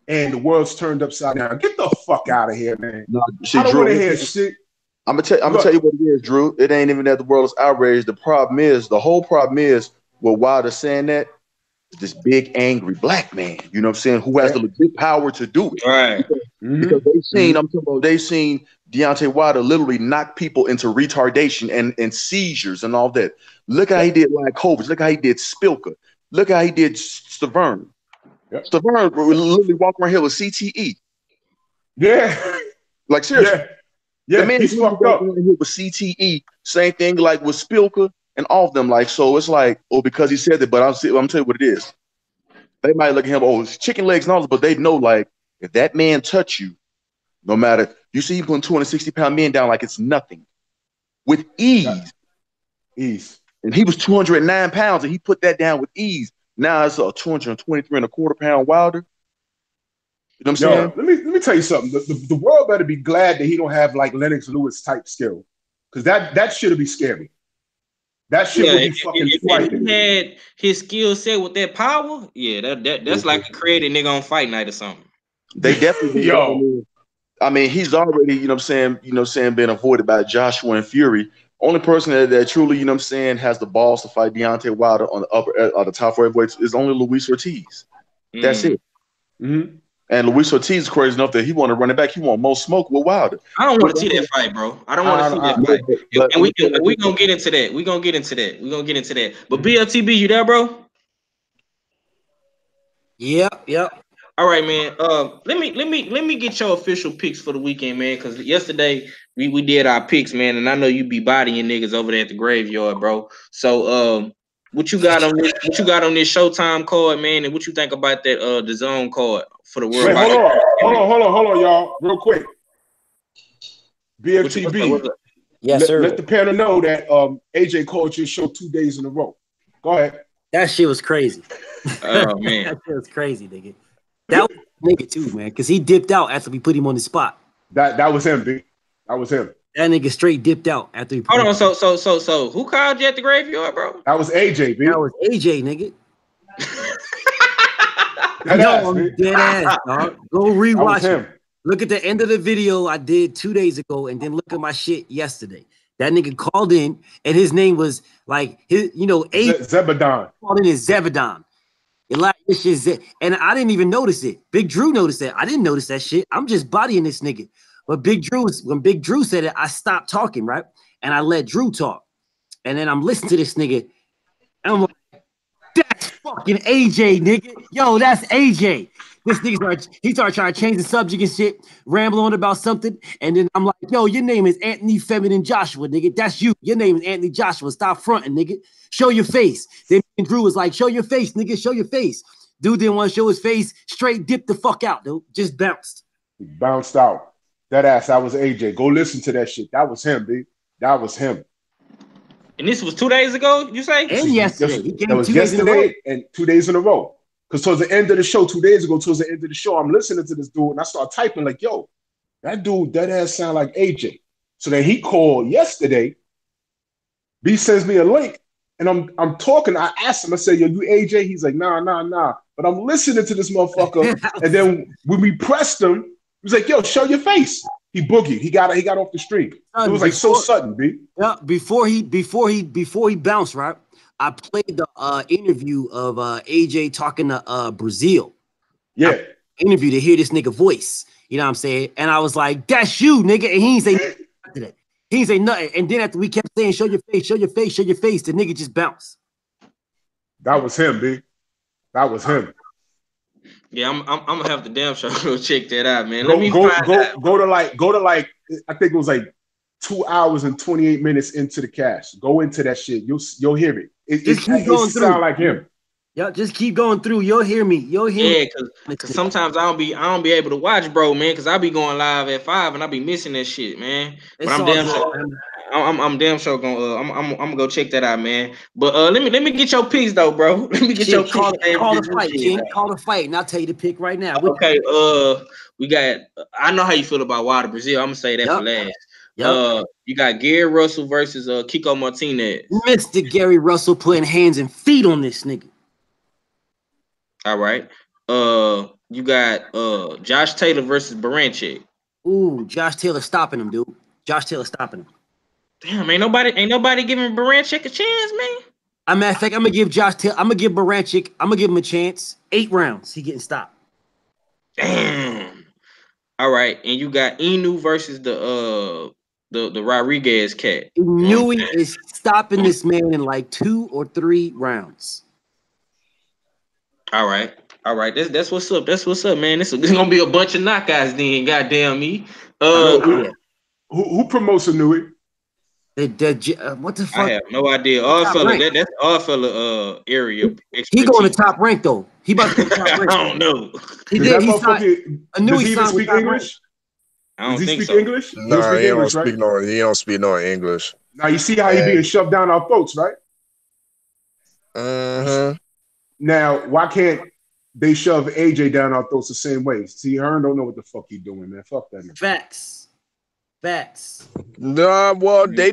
and the world's turned upside down. Get the fuck out of here, man. No, I don't want to hear shit. I'm gonna tell you what it is, Drew. It ain't even that the world is outraged. The whole problem is with Wilder saying that, this big angry black man, you know what I'm saying, who has the legit power to do it. Right. Because they seen Deontay Wilder literally knock people into retardation and seizures and all that. Look how he did Lycovich. Look how he did Spilka. Look how he did Stavern. Yep. Stavern literally walked around here with CTE. Yeah. Like seriously. Yeah. The man he's fucked up. Here with CTE. Same thing like with Spilka. And all of them, so it's like, because he said that, but I'm telling you what it is. They might look at him, it's chicken legs and all this, but they know, if that man touch you, no matter, you see him putting 260-pound men down like it's nothing. With ease. Ease. And he was 209 pounds, and he put that down with ease. Now it's a 223.25 Wilder. You know what I'm saying? Let me tell you something. The world better be glad that he don't have, Lennox Lewis type skill. Because that should be scary. That shit would be fucking frightening. If he had his skill set with that power, that's like a creative nigga on fight night or something. They definitely I mean, he's already, been avoided by Joshua and Fury. Only person that truly, has the balls to fight Deontay Wilder on the top four heavyweights is only Luis Ortiz. That's it. Mm-hmm. And Luis Ortiz is crazy enough that he want to run it back. He want more smoke with Wilder. I don't want to see that fight, bro. I don't want to see that fight. And we gonna get into that. We're gonna get into that. But BLTB, you there, bro? Yep. All right, man. Let me get your official picks for the weekend, man. Because yesterday we did our picks, man, and I know you be bodying niggas over there at the graveyard, bro. So What you got on this? What you got on this Showtime card, man? And what you think about that the Zone card for the World? Wait, hold on, y'all, real quick. BFTB. Yes, sir. Let the panel know that AJ called your show 2 days in a row. Go ahead. That shit was crazy. Oh man, that shit was crazy, nigga. That was nigga too, man, because he dipped out after we put him on the spot. That was him, B. That was him. That nigga straight dipped out after he put hold on. So who called you at the graveyard, bro? That was AJ, B. That was AJ, nigga. Dead ass, dead ass, dog. Go rewatch him. it. Look at the end of the video I did 2 days ago, and then look at my shit yesterday. That nigga called in, and his name was like his, Zebedon. Called in his Zebedon. This shit, and I didn't even notice it. Big Drew noticed that. I didn't notice that shit. I'm just bodying this nigga. But when Big Drew said it, I stopped talking, right? And I let Drew talk. And then I'm listening to this nigga, and I'm like, that's fucking AJ, nigga. Yo, that's AJ. This nigga started trying to change the subject and shit, ramble on about something. And then I'm like, yo, your name is Anthony Feminine Joshua, nigga. That's you. Your name is Anthony Joshua. Stop fronting, nigga. Show your face. Then Drew was like, show your face, nigga. Show your face. Dude didn't want to show his face. Straight dipped the fuck out, dude. Just bounced. He bounced out. That was AJ. Go listen to that shit. That was him, B. That was him. And this was 2 days ago, you say? And yesterday. That was yesterday and 2 days in a row. Because towards the end of the show, 2 days ago, towards the end of the show, I'm listening to this dude and I start typing like, yo, that dude, that ass sound like AJ. So then he called yesterday. B sends me a link and I'm talking. I asked him, I said, yo, you AJ? He's like, nah. But I'm listening to this motherfucker. And then when we pressed him, he was like, yo, show your face. He boogied. He got off the stream. It was like so sudden, B. Yeah, before he bounced, right? I played the interview of AJ talking to Brazil. Yeah. Interview to hear this nigga voice. You know what I'm saying? And I was like, that's you, nigga. And he ain't say nothing after that. He ain't say nothing. And then after we kept saying, show your face, show your face, show your face, the nigga just bounced. That was him, B. That was him. Yeah, I'm gonna have to damn sure go check that out, man. Go to like I think it was like 2 hours and 28 minutes into the cast. Go into that shit. You'll hear it. It sound like him. Yeah, just keep going through. You'll hear me. Yeah, because sometimes I don't be able to watch, bro, man, because I be going live at 5 and I be missing that shit, man. But I'm damn sure gonna I'm gonna go check that out, man. But let me get your picks though, bro. Let me get your call the fight, King. Call the fight, and I'll tell you the pick right now. Okay, we got. I know how you feel about Wilder Brazil. I'm gonna say that for last. Yep. You got Gary Russell versus Kiko Martinez. Mr. Gary Russell putting hands and feet on this nigga. All right. You got Josh Taylor versus Baranchik. Ooh, Josh Taylor stopping him, dude. Josh Taylor stopping him. Damn, ain't nobody giving Baranchik a chance, man. As a matter of fact, I'm gonna give Baranchik, I'm gonna give him a chance. 8 rounds, he getting stopped. Damn. All right, and you got Inu versus the Rodriguez cat. Inu is stopping this man in like 2 or 3 rounds. All right. That's what's up. That's what's up, man. This is gonna be a bunch of knockouts then. Goddamn me. Who promotes Inu? What the fuck? I have no idea. That's all fella area. He going to Top Rank though. He about to go to Top Rank. I don't know. Does he even speak English? I don't think so. Speak English? Nah, he don't speak no English. Now you see how he being shoved down our throats, right? Now, why can't they shove AJ down our throats the same way? See, Hearn don't know what the fuck he doing, man. Fuck that, man. Facts. Nah, well, they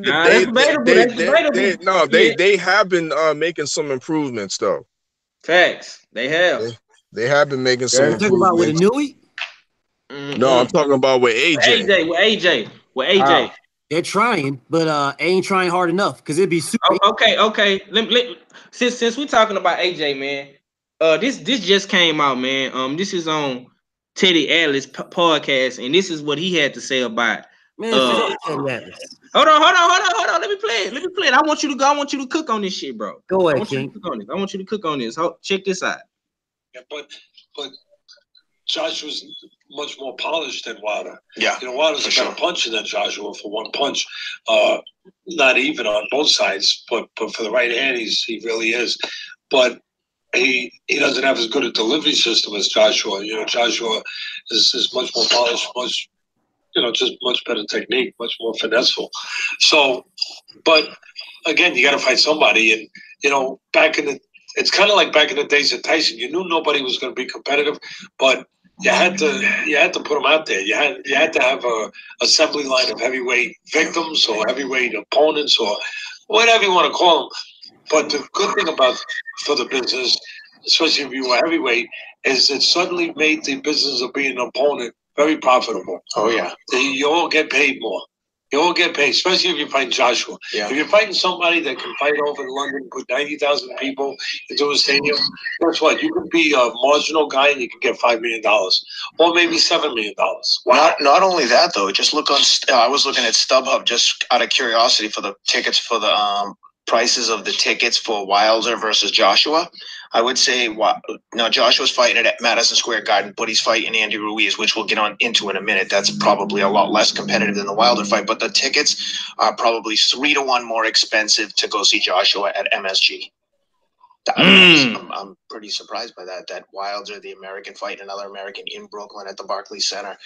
have been making some improvements though. Facts. They have. They have been making some improvements. Talking about with Inui? No, I'm talking about with AJ. With AJ. They're trying, but ain't trying hard enough because it'd be super. Okay. Since we're talking about AJ, man, this just came out, man. This is on Teddy Atlas podcast, and this is what he had to say about. Man, hold on. Let me play it. I want you to cook on this shit, bro. Go ahead, King. I want you to cook on this. Check this out. Yeah, but Joshua's much more polished than Wilder. Yeah, you know, Wilder's a better puncher than Joshua for one punch. Not even on both sides, but for the right hand, he really is. But he doesn't have as good a delivery system as Joshua. You know, Joshua is much more polished, much just much better technique, much more finesseful. So, but again, you got to fight somebody, and it's kind of like back in the days of Tyson. You knew nobody was going to be competitive, but you had to put them out there. You had to have a assembly line of heavyweight victims or heavyweight opponents or whatever you want to call them. But the good thing for the business, especially if you were heavyweight, is it suddenly made the business of being an opponent very profitable. Oh yeah, you all get paid more. You all get paid, especially if you're fighting Joshua. Yeah. If you're fighting somebody that can fight over in London, put 90,000 people into a stadium, guess what? You could be a marginal guy and you can get $5 million or maybe $7 million. Wow. Not only that though. Just look on. I was looking at StubHub just out of curiosity for the tickets for the prices of the tickets for Wilder versus Joshua. I would say now Joshua's fighting at Madison Square Garden, but he's fighting Andy Ruiz, which we'll get into in a minute. That's probably a lot less competitive than the Wilder fight, but the tickets are probably 3 to 1 more expensive to go see Joshua at MSG. I'm pretty surprised by that Wilder, the American, fighting another American in Brooklyn at the Barclays Center.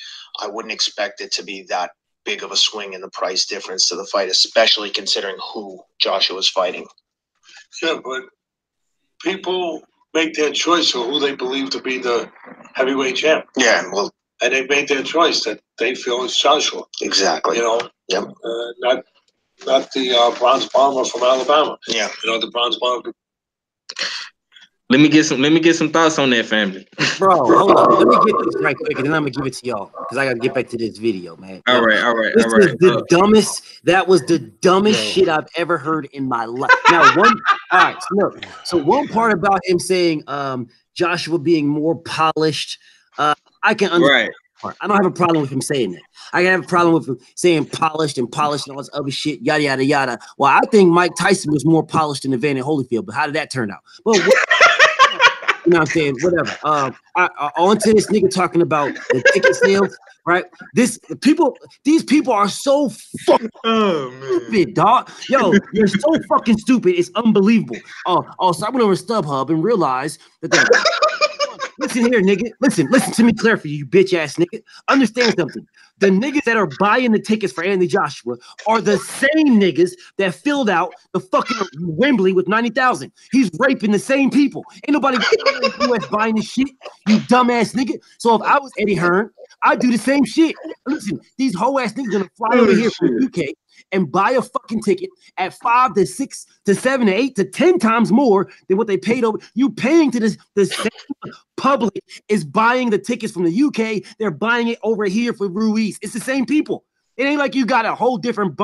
I wouldn't expect it to be that big of a swing in the price difference to the fight, especially considering who Joshua's fighting. Yeah, but people make their choice for who they believe to be the heavyweight champ. Yeah, well, and they made their choice that they feel is Joshua. Exactly. You know, yep. Not the bronze bomber from Alabama. Yeah, you know, the bronze bomber. Let me get some thoughts on that, family. Bro, hold up. Let me get this right quick, and then I'm gonna give it to y'all because I gotta get back to this video, man. All right. This is the dumbest. That was the dumbest shit I've ever heard in my life. Now, all right. So one part about him saying Joshua being more polished, I can understand. Right. I don't have a problem with him saying that. I have a problem with him saying polished and all this other shit, yada yada yada. Well, I think Mike Tyson was more polished than Evander Holyfield, but how did that turn out? Well. You know what I'm saying? Whatever. On to this nigga talking about the ticket sales, right? These people are so fucking stupid, dog. Yo, you're so fucking stupid. It's unbelievable. So I went over to StubHub and realized that listen here, nigga. Listen to me clearly, you bitch ass nigga. Understand something. The niggas that are buying the tickets for Anthony Joshua are the same niggas that filled out the fucking Wembley with 90,000. He's raping the same people. Ain't nobody in the US buying this shit, you dumbass nigga. So if I was Eddie Hearn, I'd do the same shit. Listen, these hoe ass niggas gonna fly over here from the UK and buy a fucking ticket at 5 to 6 to 7 to 8 to 10 times more than what they paid over. You paying to the same public is buying the tickets from the UK. They're buying it over here for Ruiz. It's the same people. It ain't like you got a whole different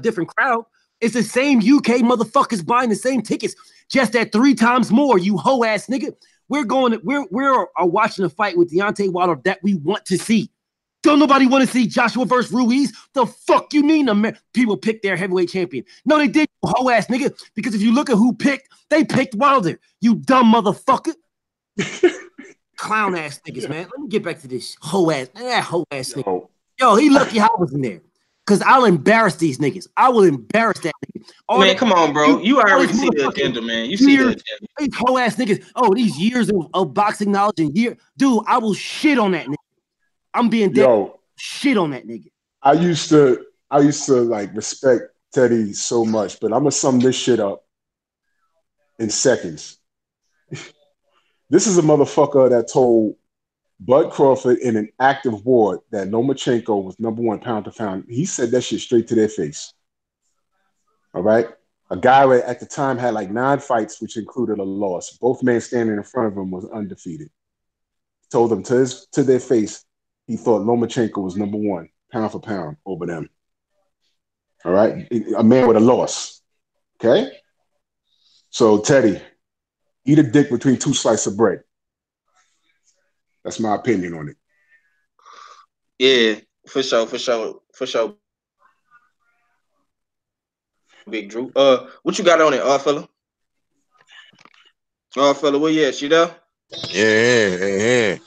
different crowd. It's the same UK motherfuckers buying the same tickets, just at 3 times more. You hoe ass nigga. We're watching a fight with Deontay Wilder that we want to see. Don't nobody want to see Joshua versus Ruiz? The fuck you mean people picked their heavyweight champion? No, they did, you hoe ass nigga. Because if you look at who picked, they picked Wilder. You dumb motherfucker. Clown ass niggas, man. Let me get back to this hoe ass nigga. Yo, he lucky I wasn't there. Cause I'll embarrass these niggas. I will embarrass that nigga. Man, come on, bro. You already see the agenda, man. You see the agenda. These hoe ass niggas. Oh, these years of boxing knowledge and dude, I will shit on that nigga. I'm being dead. Shit on that nigga. I used to like respect Teddy so much, but I'm gonna sum this shit up in seconds. This is a motherfucker that told Bud Crawford in an active ward that Lomachenko was #1 pound to pound. He said that shit straight to their face. All right? A guy that at the time had like 9 fights, which included a loss. Both men standing in front of him was undefeated. Told them to their face he thought Lomachenko was #1 pound for pound over them. All right? A man with a loss. Okay? So, Teddy, eat a dick between 2 slices of bread. That's my opinion on it. Yeah, for sure. Big Drew. What you got on it, fella? Fella, where you at? You there? Yeah.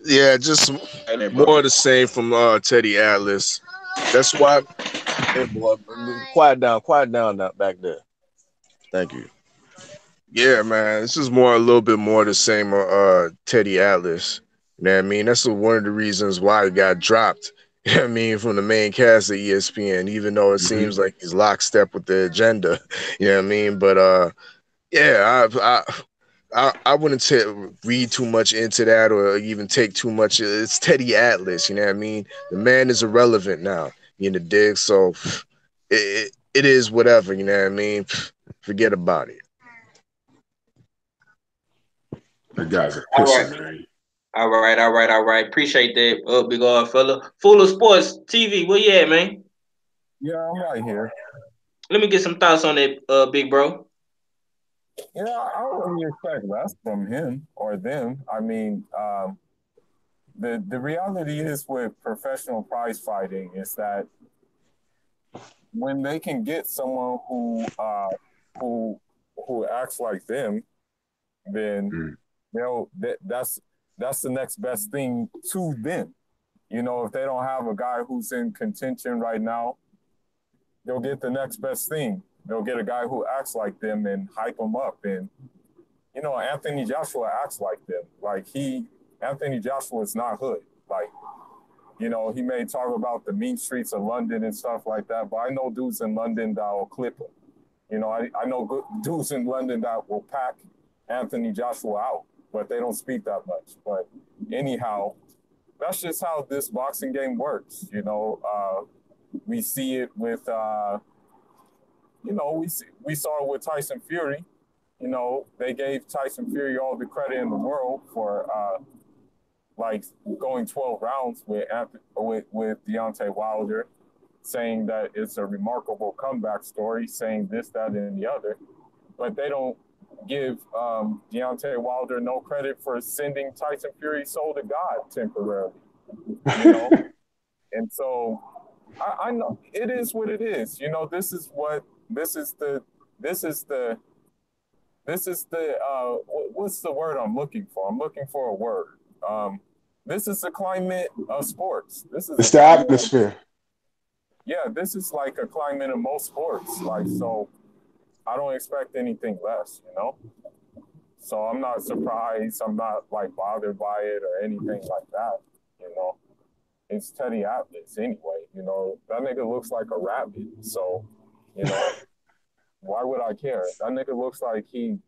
Yeah, just Hey, bro. more of the same from Teddy Atlas. That's why. Hey, boy, quiet down now, back there. Thank you. Yeah, man, this is more a little bit more the same. Teddy Atlas. You know what I mean? That's one of the reasons why he got dropped. You know what I mean, from the main cast of ESPN, even though it Hmm. seems like he's lockstep with the agenda. You know what I mean? But yeah, I wouldn't read too much into that or even take too much. It's Teddy Atlas, you know what I mean? The man is irrelevant now, you know, dig. So it is whatever, you know what I mean? Forget about it. That guy's a All pussy, right. man. All right. Appreciate that, big old fella. Full of Sports TV. Where you at, man? Yeah, I'm right here. Let me get some thoughts on that, big bro. Yeah, I don't really expect less from him or them. I mean, the reality is with professional prize fighting is that when they can get someone who who acts like them, then Mm. that's the next best thing to them. You know, if they don't have a guy who's in contention right now, they'll get the next best thing. They'll get a guy who acts like them and hype them up. And you know, Anthony Joshua acts like them. Anthony Joshua is not hood. Like, you know, he may talk about the mean streets of London and stuff like that, but I know dudes in London that will clip him. You know, I know dudes in London that will pack Anthony Joshua out, but they don't speak that much. But anyhow, that's just how this boxing game works. You know, we see it with, we saw it with Tyson Fury. You know, they gave Tyson Fury all the credit in the world for like going 12 rounds with Deontay Wilder, saying that it's a remarkable comeback story, saying this, that, and the other. But they don't give Deontay Wilder no credit for sending Tyson Fury's soul to God temporarily, you know? And so I know it is what it is. You know, this is the what's the word I'm looking for? I'm looking for a word. This is the climate of sports. This is a It's the climate. atmosphere. Yeah, this is like a climate of most sports. Like, so I don't expect anything less, you know? So I'm not surprised. I'm not like bothered by it or anything like that, you know? It's Teddy Atlas anyway, you know? That nigga looks like a rabbit. So, you know, why would I care? That nigga looks like he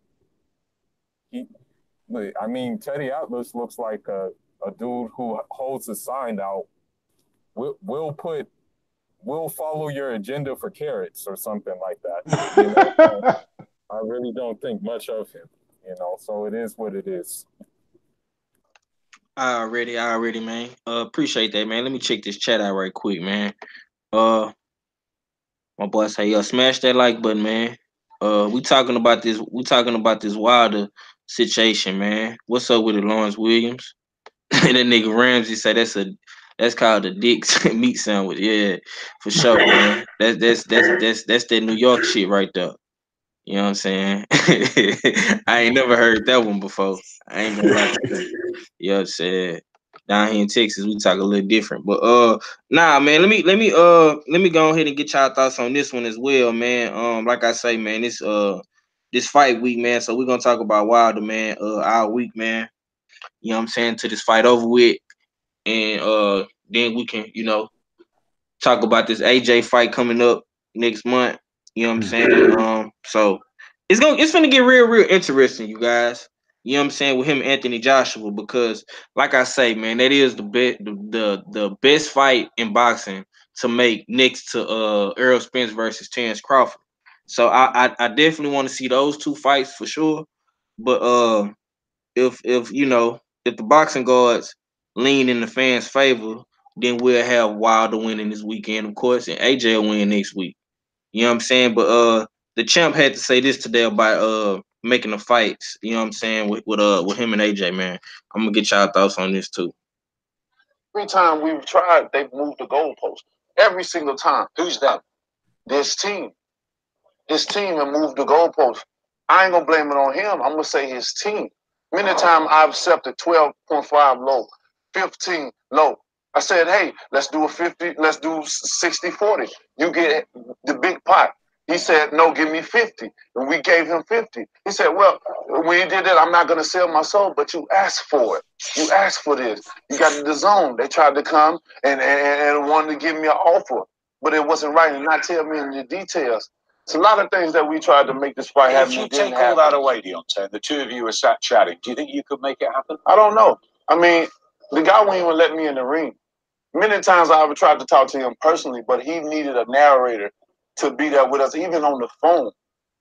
I mean, Teddy Atlas looks like a dude who holds a sign out. We'll follow your agenda for carrots or something like that. You know, so I really don't think much of him. You know, so it is what it is. Already, man. Appreciate that, man. Let me check this chat out right quick, man. Uh, my boy say, yo, smash that like button, man. We talking about this. We talking about this Wilder situation, man. What's up with it, Lawrence Williams? And that nigga Ramsey say that's called a dick meat sandwich. Yeah, for sure, man. That's that New York shit right there. You know what I'm saying? I ain't never heard that one before. I ain't gonna lie to you. You know what I'm saying? Down here in Texas, we talk a little different. But nah, man, let me go ahead and get y'all thoughts on this one as well, man. Like I say, man, this fight week, man. So we're gonna talk about Wilder, man, our week, man. You know what I'm saying? To this fight over with. And then we can, talk about this AJ fight coming up next month. You know what I'm saying? So it's gonna get real interesting, you guys. You know what I'm saying, with him and Anthony Joshua, because like I say, man, that is the best fight in boxing to make next to Errol Spence versus Terrence Crawford. So I definitely want to see those two fights for sure. But if the boxing guards lean in the fans' favor, then we'll have Wilder winning this weekend, of course, and AJ will win next week. You know what I'm saying? But the champ had to say this today about making the fights. You know what I'm saying, with him and AJ, man. I'm gonna get y'all thoughts on this too. Every time we've tried, they've moved the goalpost. Every single time. Who's that? This team. His team have moved the goalpost. I ain't gonna blame it on him. I'm gonna say his team. Many times I've accepted 12.5 low, 15 low. I said, hey, let's do a 50, let's do 60-40. You get the big pot. He said, no, give me 50. And we gave him 50. He said, well, when you did that, I'm not going to sell my soul, but you asked for it. You asked for this. You got the zone. They tried to come and wanted to give me an offer, but it wasn't right and not tell me in the details. It's a lot of things that we tried to make this fight happen. If you take all that away, Deontay, and the two of you are sat chatting, do you think you could make it happen? I don't know. I mean, the guy wouldn't even let me in the ring. Many times I ever tried to talk to him personally, but he needed a narrator to be there with us, even on the phone.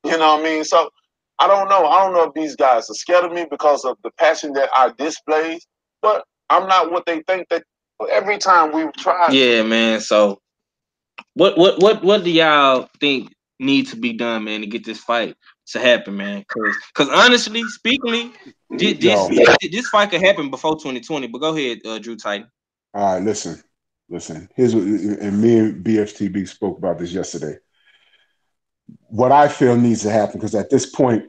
You know what I mean? So I don't know. I don't know if these guys are scared of me because of the passion that I display, but I'm not what they think that every time we've tried. Yeah, man. So what do y'all think needs to be done, man, to get this fight to happen, man? Because honestly, speaking, this fight could happen before 2020. But go ahead, Drew Titan. All right, listen. Here's what, and me and BFTB spoke about this yesterday. What I feel needs to happen, because at this point,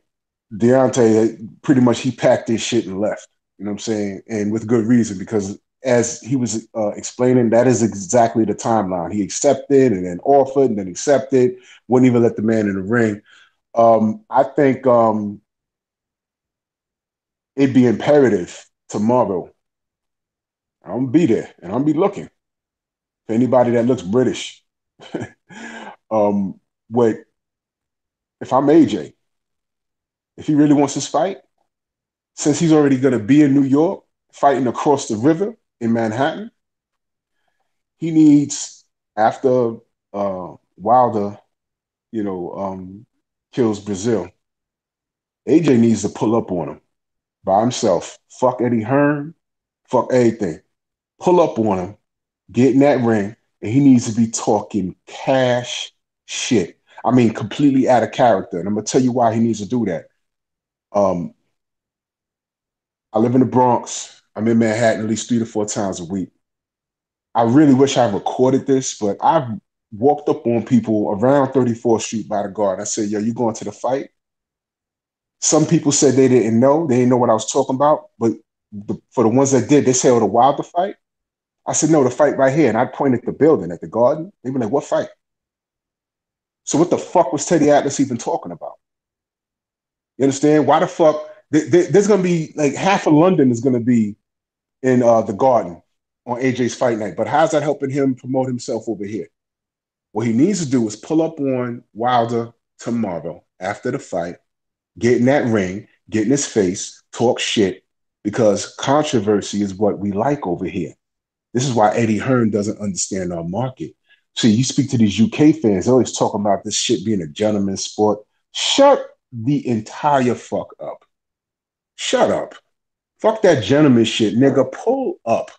Deontay pretty much he packed his shit and left. You know what I'm saying? And with good reason, because as he was explaining, that is exactly the timeline. He accepted and then offered and then accepted, wouldn't even let the man in the ring. I think it'd be imperative tomorrow. I'm gonna be there and I'm gonna be looking for anybody that looks British. What if I'm AJ? If he really wants this fight, since he's already gonna be in New York, fighting across the river in Manhattan, he needs, after Wilder, kills Brazil, AJ needs to pull up on him by himself. Fuck Eddie Hearn, fuck everything. Pull up on him, get in that ring, and he needs to be talking cash shit. I mean, completely out of character. And I'm gonna tell you why he needs to do that. I live in the Bronx. I'm in Manhattan at least 3 to 4 times a week. I really wish I recorded this, but I've walked up on people around 34th Street by the Garden. I said, yo, you going to the fight? Some people said they didn't know. They didn't know what I was talking about. But for the ones that did, they said, oh, the Wilder fight? I said, no, the fight right here. And I pointed at the building, at the Garden. They were like, what fight? So what the fuck was Teddy Atlas even talking about? You understand? Why the fuck? There's going to be, like, half of London is going to be in the Garden on AJ's fight night. But how's that helping him promote himself over here? What he needs to do is pull up on Wilder tomorrow after the fight, get in that ring, get in his face, talk shit, because controversy is what we like over here. This is why Eddie Hearn doesn't understand our market. See, you speak to these UK fans, they're always talking about this shit being a gentleman's sport. Shut the entire fuck up. Shut up. Fuck that gentleman shit, nigga. Pull up.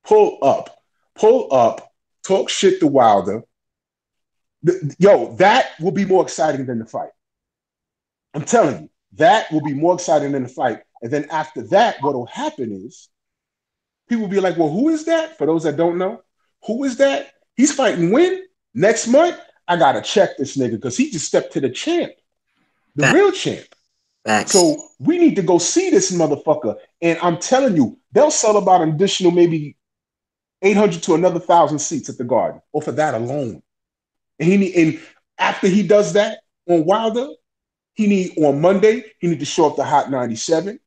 Pull up. Pull up. Talk shit to Wilder. Yo, that will be more exciting than the fight. I'm telling you, that will be more exciting than the fight. And then after that, what will happen is people will be like, well, who is that? For those that don't know, who is that? He's fighting when? Next month? I got to check this nigga because he just stepped to the champ, the real champ. Facts. So we need to go see this motherfucker. And I'm telling you, they'll sell about an additional maybe 800 to another 1,000 seats at the Garden, or for that alone. And after he does that on Wilder, on Monday, he need to show up to Hot 97.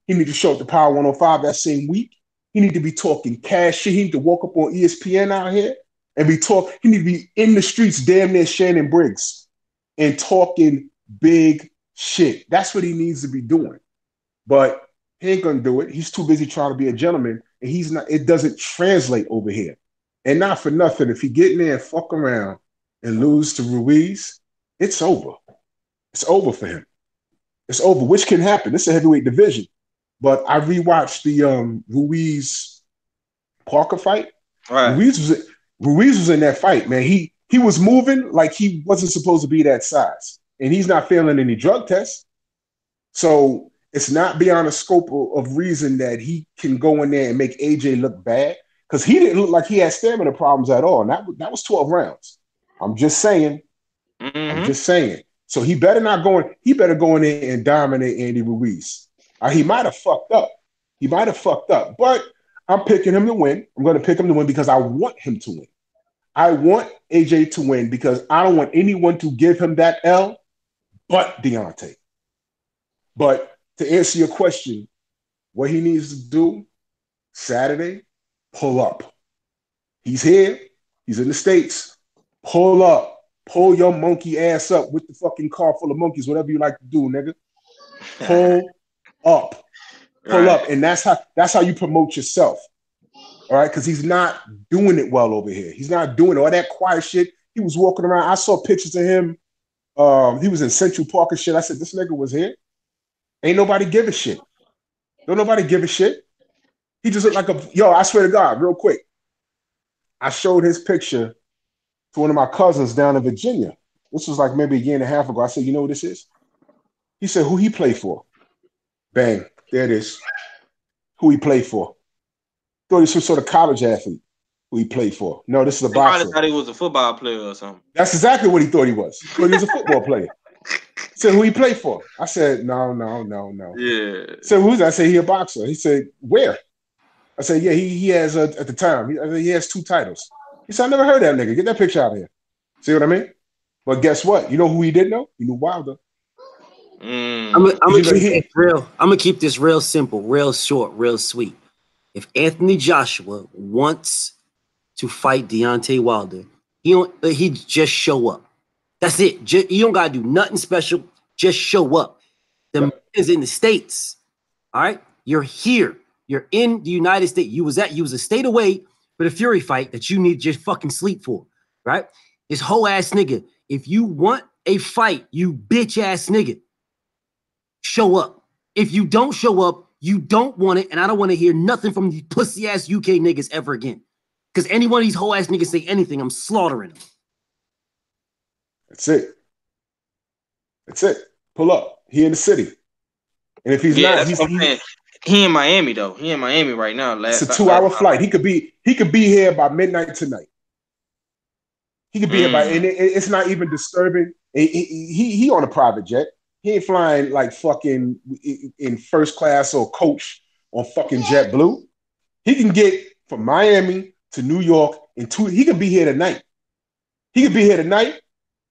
He need to show up to Power 105 that same week. He need to be talking cash shit. He need to walk up on ESPN out here and he need to be in the streets damn near Shannon Briggs and talking big shit. That's what he needs to be doing. But he ain't gonna do it. He's too busy trying to be a gentleman, and he's not. It doesn't translate over here. And not for nothing, if he get in there and fuck around and lose to Ruiz, it's over. It's over for him. It's over, which can happen. It's a heavyweight division. But I rewatched the Ruiz Parker fight. Right. Ruiz was in that fight, man. He was moving like he wasn't supposed to be that size. And he's not failing any drug tests. So it's not beyond the scope of reason that he can go in there and make AJ look bad. Because he didn't look like he had stamina problems at all. And that was 12 rounds. I'm just saying. I'm just saying. So he better go in there and dominate Andy Ruiz. He might have fucked up. But I'm picking him to win. I'm going to pick him to win because I want him to win. I want AJ to win because I don't want anyone to give him that L but Deontay. But to answer your question, what he needs to do Saturday, pull up. He's here. He's in the States. Pull up. Pull your monkey ass up with the fucking car full of monkeys, whatever you like to do, nigga. Pull up. Pull up. And that's how you promote yourself. All right, because he's not doing it well over here. He's not doing all that quiet shit. He was walking around. I saw pictures of him. He was in Central Park and shit. I said, this nigga was here. Ain't nobody give a shit. Don't nobody give a shit. He just looked like I swear to God, real quick. I showed his picture to one of my cousins down in Virginia. This was like maybe a year and a half ago. I said, you know what this is? He said, who he play for? Bang, there it is. Who he played for? Thought he was some sort of college athlete who he played for. No, this is a boxer. Probably thought he was a football player or something. That's exactly what he thought he was. He thought he was a football player. He said, who he played for? I said, no. Yeah. So who's that? I said, he a boxer. He said, where? I said, yeah, he has, at the time, he has 2 titles. He said, I never heard that nigga. Get that picture out of here. See what I mean? But guess what? You know who he didn't know? He knew Wilder. I'm gonna keep this real simple, real short, real sweet. If Anthony Joshua wants to fight Deontay Wilder, he just show up. That's it. You don't gotta do nothing special. Just show up. The man is in the States. All right, you're here. You're in the United States. You was a state away for the Fury fight that you need to just fucking sleep for. Right? This whole ass nigga. If you want a fight, you bitch ass nigga, show up. If you don't show up, you don't want it, and I don't want to hear nothing from these pussy ass UK niggas ever again. Because any one of these whole ass niggas say anything, I'm slaughtering them. That's it. Pull up. He in the city. And if he's not, he in Miami though. He in Miami right now. It's a 2-hour flight. He could be here by midnight tonight. He could be here by, and it's not even disturbing. He on a private jet. He ain't flying like fucking in first class or coach on fucking JetBlue. He can get from Miami to New York he can be here tonight. He could be here tonight,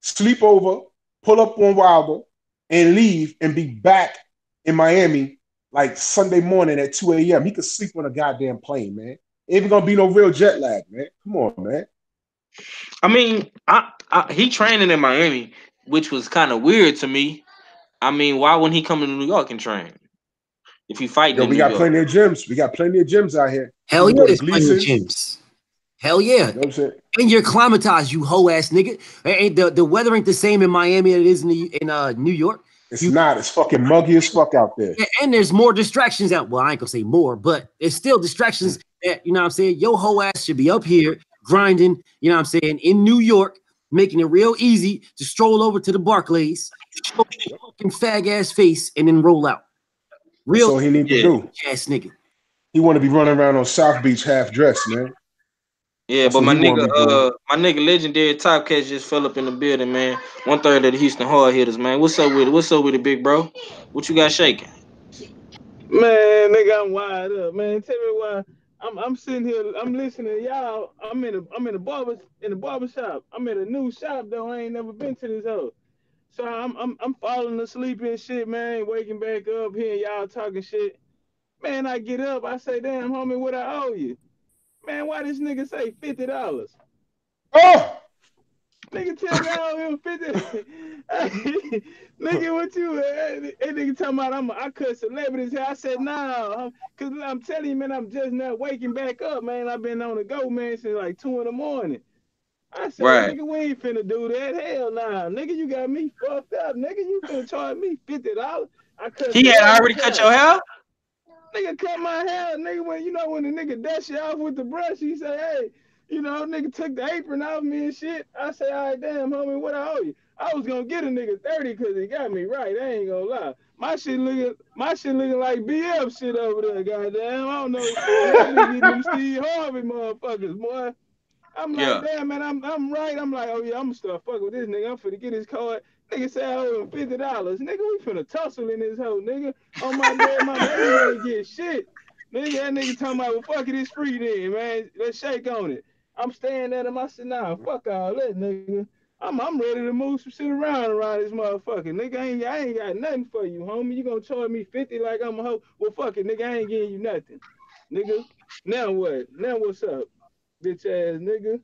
sleep over, pull up on Wilder, and leave and be back in Miami like Sunday morning at 2 a.m. He could sleep on a goddamn plane, man. Ain't even gonna be no real jet lag, man. Come on, man. I mean, he training in Miami, which was kind of weird to me. I mean, why wouldn't he come to New York and train? If he fighting in New York. Plenty of gyms. We got plenty of gyms out here. Hell yeah, there's plenty of gyms. Hell yeah. You know what I'm saying? And you're acclimatized, you hoe ass nigga. The weather ain't the same in Miami as it is in New York. It's not. It's fucking muggy as fuck out there. And there's more distractions out. Well, I ain't gonna say more, but there's still distractions that, you know what I'm saying? Your hoe ass should be up here grinding, you know what I'm saying, in New York, making it real easy to stroll over to the Barclays, show your fucking fag ass face, and then roll out. Real. That's all he need to do. Ass nigga. He want to be running around on South Beach half dressed, man. Yeah, that's but my nigga legendary Top Catch just fell up in the building, man. 1/3 of the Houston Hard Hitters, man. What's up with it? What's up with it, big bro? What you got shaking? Man, nigga, I'm wired up, man. Tell me why I'm sitting here, I'm listening to y'all. I'm in the barber shop. I'm in a new shop though. I ain't never been to this hoe. So I'm falling asleep and shit, man. Waking back up, hearing y'all talking shit. Man, I get up, I say, damn, homie, what I owe you? Man, why this nigga say $50? Oh! Nigga tell me I owe him 50. Nigga, what you? That nigga talking about I cut celebrities here. I said, nah, cause I'm telling you, man, I'm just not waking back up, man. I've been on the go, man, since like 2 in the morning. I said, nigga, we ain't finna do that. Hell nah. Nigga, you got me fucked up. Nigga, you finna charge me $50. He had already cut your hair? Nigga cut my hair. Nigga, when the nigga dash you off with the brush, he say, hey, nigga took the apron off me and shit. I say, all right, damn, homie, what I owe you? I was gonna get a nigga 30 because he got me right. I ain't gonna lie. My shit looking like BF shit over there, goddamn. I don't know. I be getting them Steve Harvey motherfuckers, boy. I'm like, damn, man, I'm right. I'm like, oh yeah, I'm gonna start fucking with this nigga. I'm finna get his card. Nigga say I owe him $50. Nigga, we finna tussle in this hoe, nigga. On my damn mama, nigga ain't get shit. Nigga, that nigga talking about, well, fuck it, it's free then, man. Let's shake on it. I'm staring at him. I said, nah, fuck all that, nigga. I'm ready to move some shit around this motherfucker. Nigga, I ain't got nothing for you, homie. You gonna charge me 50 like I'm a hoe? Well, fuck it, nigga, I ain't giving you nothing. Nigga, now what? Now what's up, bitch ass nigga?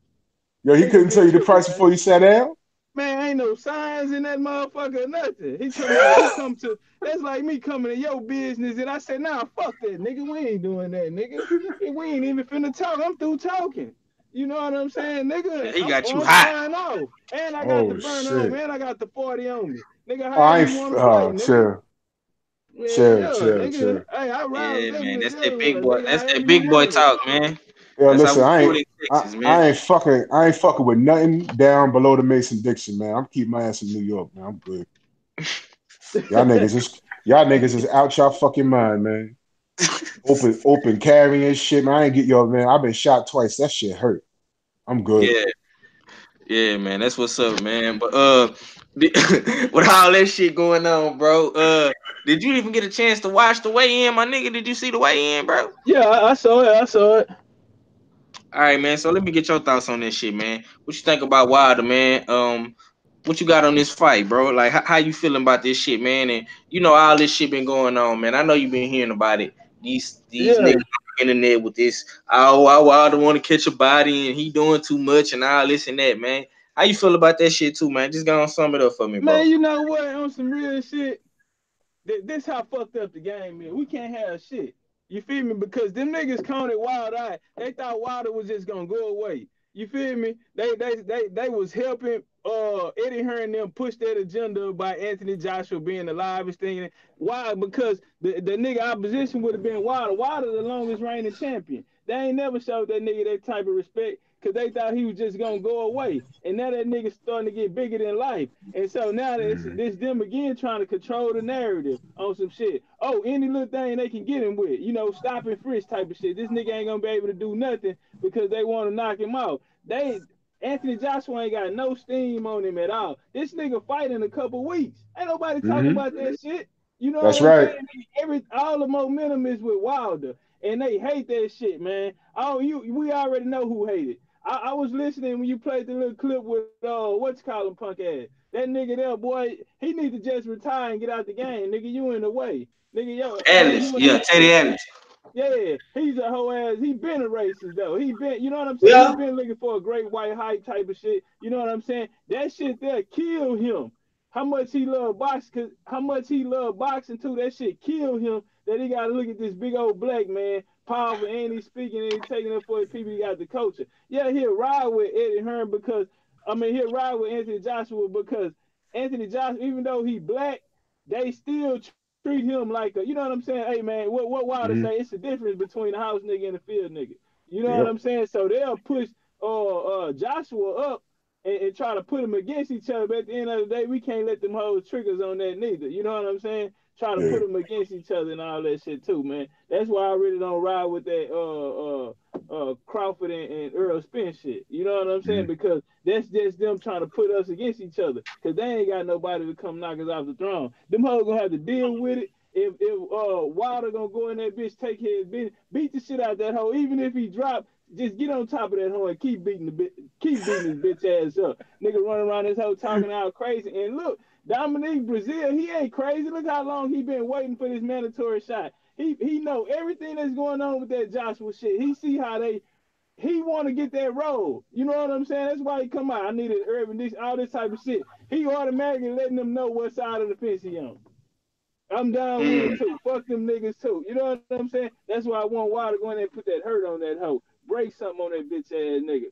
Yo, he Nigga couldn't tell been you the tripping, price man. before you sat down? Man, ain't no signs in that motherfucker, nothing. He talking about he come to, that's like me coming to your business and I said, nah, fuck that, nigga. We ain't doing that, nigga. We ain't even finna talk. I'm through talking. You know what I'm saying, nigga? He got you I'm hot. flying off. And I got the Oh burn on, shit. man. I got the 40 on me. Nigga, Oh, I however ain't you want to play, nigga. chill. Yeah, Chill, yeah, chill, nigga. chill. Hey, I ride with Yeah, that man. bitch That's that big everywhere, boy. nigga. That's that However you big boy want it. talk, man. Yo, That's how listen, we do it in Texas, man. I ain't fucking with nothing down below the Mason Dixon, man. I'm keeping my ass in New York, man. I'm good. Y'all niggas is out y'all fucking mind, man. Open carrying shit, man. I ain't get yo, man. I've been shot twice. That shit hurt. I'm good. Yeah, yeah, man. That's what's up, man. But with all that shit going on, bro, did you even get a chance to watch the weigh in, my nigga? Did you see the weigh in, bro? Yeah, I saw it. I saw it. All right, man. So let me get your thoughts on this shit, man. What you think about Wilder, man? What you got on this fight, bro? Like, how you feeling about this shit, man? And you know all this shit been going on, man. I know you've been hearing about it. These niggas Yeah. on the internet with this. Oh, I Wilder want to catch a body and he doing too much and all this and that, man. How you feel about that shit too, man? Just go on sum it up for me, bro. Man, you know what? On some real shit, this how fucked up the game is. We can't have shit. You feel me? Because them niggas counted Wild Eye. They thought Wilder was just gonna go away. You feel me? They was helping Eddie Hearn them push that agenda by Anthony Joshua being the livest thing. Why? Because the nigga opposition would have been Wilder. Wilder the longest reigning champion. They ain't never showed that nigga that type of respect because they thought he was just gonna go away. And now that nigga starting to get bigger than life. And so now this them again trying to control the narrative on some shit. Oh, any little thing they can get him with, you know, stop and frisk type of shit. This nigga ain't gonna be able to do nothing because they want to knock him out. Anthony Joshua ain't got no steam on him at all. This nigga fight in a couple weeks. Ain't nobody talking Mm-hmm. about that shit. You know what That's I'm right. saying? All the momentum is with Wilder, and they hate that shit, man. We already know who hated. I was listening when you played the little clip with what's called him punk ass. That nigga there, boy, he need to just retire and get out the game, nigga. You in the way, nigga. Yo, Ellis, you yeah, Teddy Ellis. yeah, he's a whole ass. He been a racist though. He been, you know what I'm saying? He Yeah. been looking for a great white height type of shit. You know what I'm saying? That shit there killed him. How much he loved boxing? How much he loved boxing too? That shit killed him. That he got to look at this big old black man, powerful, and he's speaking and he's taking up for the people. He got the culture. Yeah, he'll ride with Eddie Hearn because he'll ride with Anthony Joshua because Anthony Joshua, even though he black, they still treat him like a, you know what I'm saying? Hey man, what Wilder Mm-hmm. say? It's the difference between a house nigga and a field nigga. You know what Yep. I'm saying? So they'll push Joshua up and try to put them against each other. But at the end of the day, we can't let them hold triggers on that neither. You know what I'm saying? Try to Yeah. put them against each other and all that shit too, man. That's why I really don't ride with that Crawford and Earl Spence shit. You know what I'm saying? Mm-hmm. Because that's just them trying to put us against each other. Because they ain't got nobody to come knock us off the throne. Them hoes gonna have to deal with it. If Wilder gonna go in that bitch, take his business, beat the shit out that hoe, even if he drop, just get on top of that hoe and keep beating his bitch ass up. Nigga running around this hoe talking out crazy. And look, Dominique Brazil, he ain't crazy. Look how long he been waiting for this mandatory shot. He know everything that's going on with that Joshua shit. He see how he want to get that role. You know what I'm saying? That's why he come out. I needed urban this all this type of shit. He automatically letting them know what side of the fence he on. I'm down with it too. Fuck them niggas too. You know what I'm saying? That's why I want Wilder to go in there and put that hurt on that hoe. Break something on that bitch ass nigga.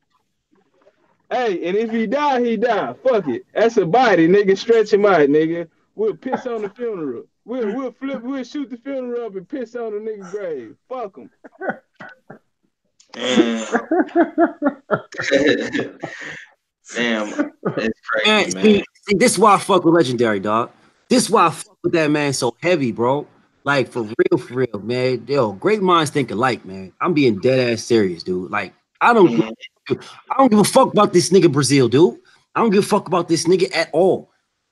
Hey, and if he die, he die. Fuck it. That's a body, nigga. Stretch him out, nigga. We'll piss on the funeral. We'll shoot the funeral up and piss on the nigga grave. Fuck him. Damn. Damn. That's Man, crazy, man. see, this is why I fuck with Legendary, dog. This is why I fuck with that man so heavy, bro. Like for real, man. Yo, great minds think alike, man. I'm being dead ass serious, dude. Like Mhm. I don't give a fuck about this nigga Brazil, dude. I don't give a fuck about this nigga at all.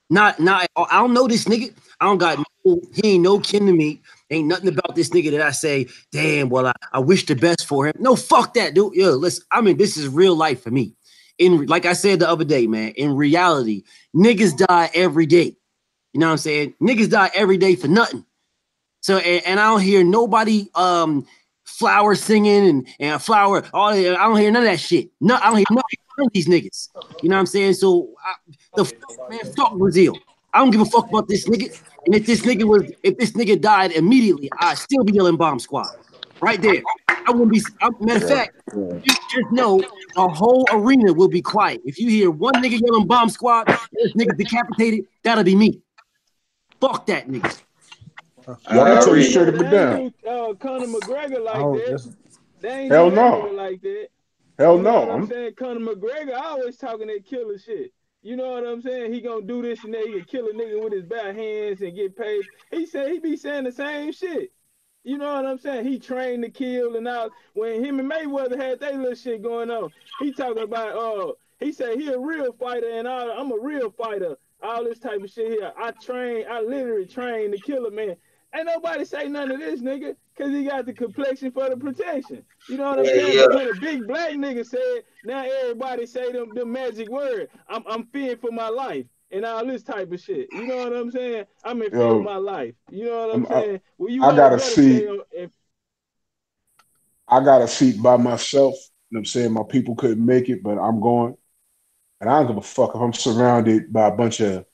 Not at all. I don't know this nigga. I don't got no, he ain't no kin to me. Ain't nothing about this nigga that I say, damn, well, I wish the best for him. No, fuck that, dude. Yo, listen, I mean, this is real life for me. Like I said the other day, man, in reality, niggas die every day. You know what I'm saying? Niggas die every day for nothing. So, and I don't hear nobody flower singing and flower. I don't hear none of that shit. No, I don't hear none of these niggas. You know what I'm saying? So, fuck Brazil. I don't give a fuck about this nigga. And if this nigga died immediately, I'd still be yelling bomb squad. Right there. I wouldn't be. Matter of fact, you just know the whole arena will be quiet. If you hear one nigga yelling bomb squad, this nigga decapitated, that'll be me. Fuck that nigga. Yo, I'm gonna tell you straight up They and ain't down. do Conor McGregor like that. They ain't Hell do that no. nigga like that. Hell You know no. what I'm saying? Conor McGregor always talking that killer shit. You know what I'm saying? He gonna do this and that. He can kill a nigga with his bare hands and get paid. He said he be saying the same shit. You know what I'm saying? He trained to kill and all. When him and Mayweather had that little shit going on, he talking about he said he a real fighter and I'm a real fighter. All this type of shit here. I literally trained to kill a man. Ain't nobody say none of this nigga because he got the complexion for the protection. You know what I'm saying? Yeah. But when a big black nigga said, now everybody say the magic word. I'm fearing for my life and all this type of shit. You know what I'm saying? I'm in fear of Yo, my life. You know what I'm saying? Well, you I all got a better stay seat. on. If I got a seat by myself. You know what I'm saying? My people couldn't make it, but I'm going. And I don't give a fuck if I'm surrounded by a bunch of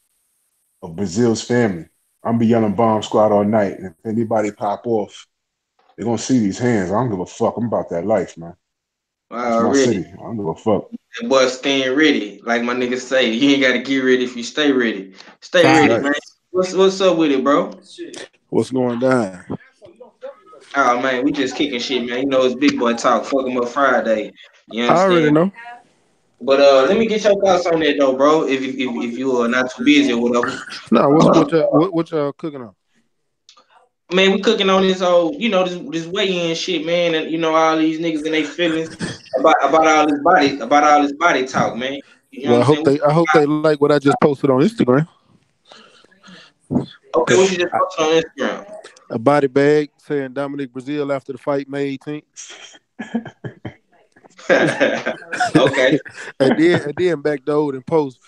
Brazil's family. I'm be yelling bomb squad all night. And if anybody pop off, they're gonna see these hands. I don't give a fuck. I'm about that life, man. That's my Already. city. I don't give a fuck. That boy staying ready. Like my niggas say, you ain't gotta get ready if you stay ready. Stay That's ready, right. man. What's up with it, bro? What's going down? Oh man, we just kicking shit, man. You know it's big boy talk. Fuck 'em up Friday. You I already understand? know. But let me get your thoughts on that though, bro. If you are not too busy or whatever. Nah, what y'all cooking on? Man, we cooking on this whole, this weigh-in shit, man, and all these niggas and they feelings about all this body talk, man. You know what Well, I'm saying? I hope they like what I just posted on Instagram. Okay, what Cause you just posted on Instagram? a body bag saying Dominic Brazil after the fight May 18th. Okay. and then backdoored and post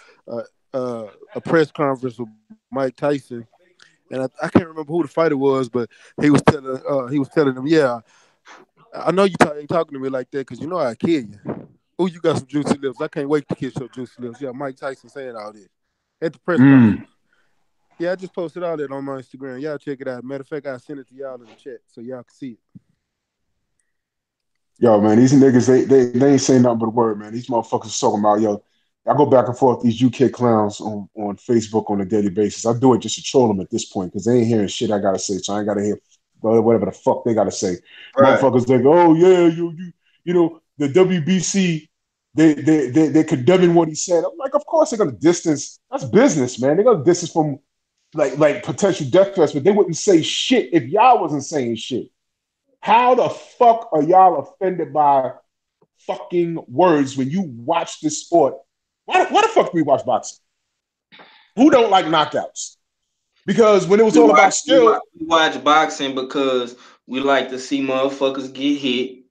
a press conference with Mike Tyson, and I can't remember who the fighter was, but he was telling him, yeah, I know you ain't talking to me like that because you know I kill you. Oh, you got some juicy lips. I can't wait to kiss your juicy lips. Yeah, Mike Tyson saying all this at the press conference. Yeah, I just posted all that on my Instagram. Y'all check it out. Matter of fact, I sent it to y'all in the chat so y'all can see it. Yo, man, these niggas, they ain't saying nothing but a word, man. These motherfuckers talking about, yo, I go back and forth with these UK clowns on Facebook on a daily basis. I do it just to troll them at this point because they ain't hearing shit I gotta say, so I ain't gotta hear whatever the fuck they gotta say. Right. Motherfuckers think, oh yeah, you know, the WBC, they're condemning what he said. I'm like, of course they're gonna distance. That's business, man. They're gonna distance from like potential death threats, but they wouldn't say shit if y'all wasn't saying shit. How the fuck are y'all offended by fucking words when you watch this sport? Why the fuck do we watch boxing? Who don't like knockouts? Because when it was all about skill, we watch boxing because we like to see motherfuckers get hit.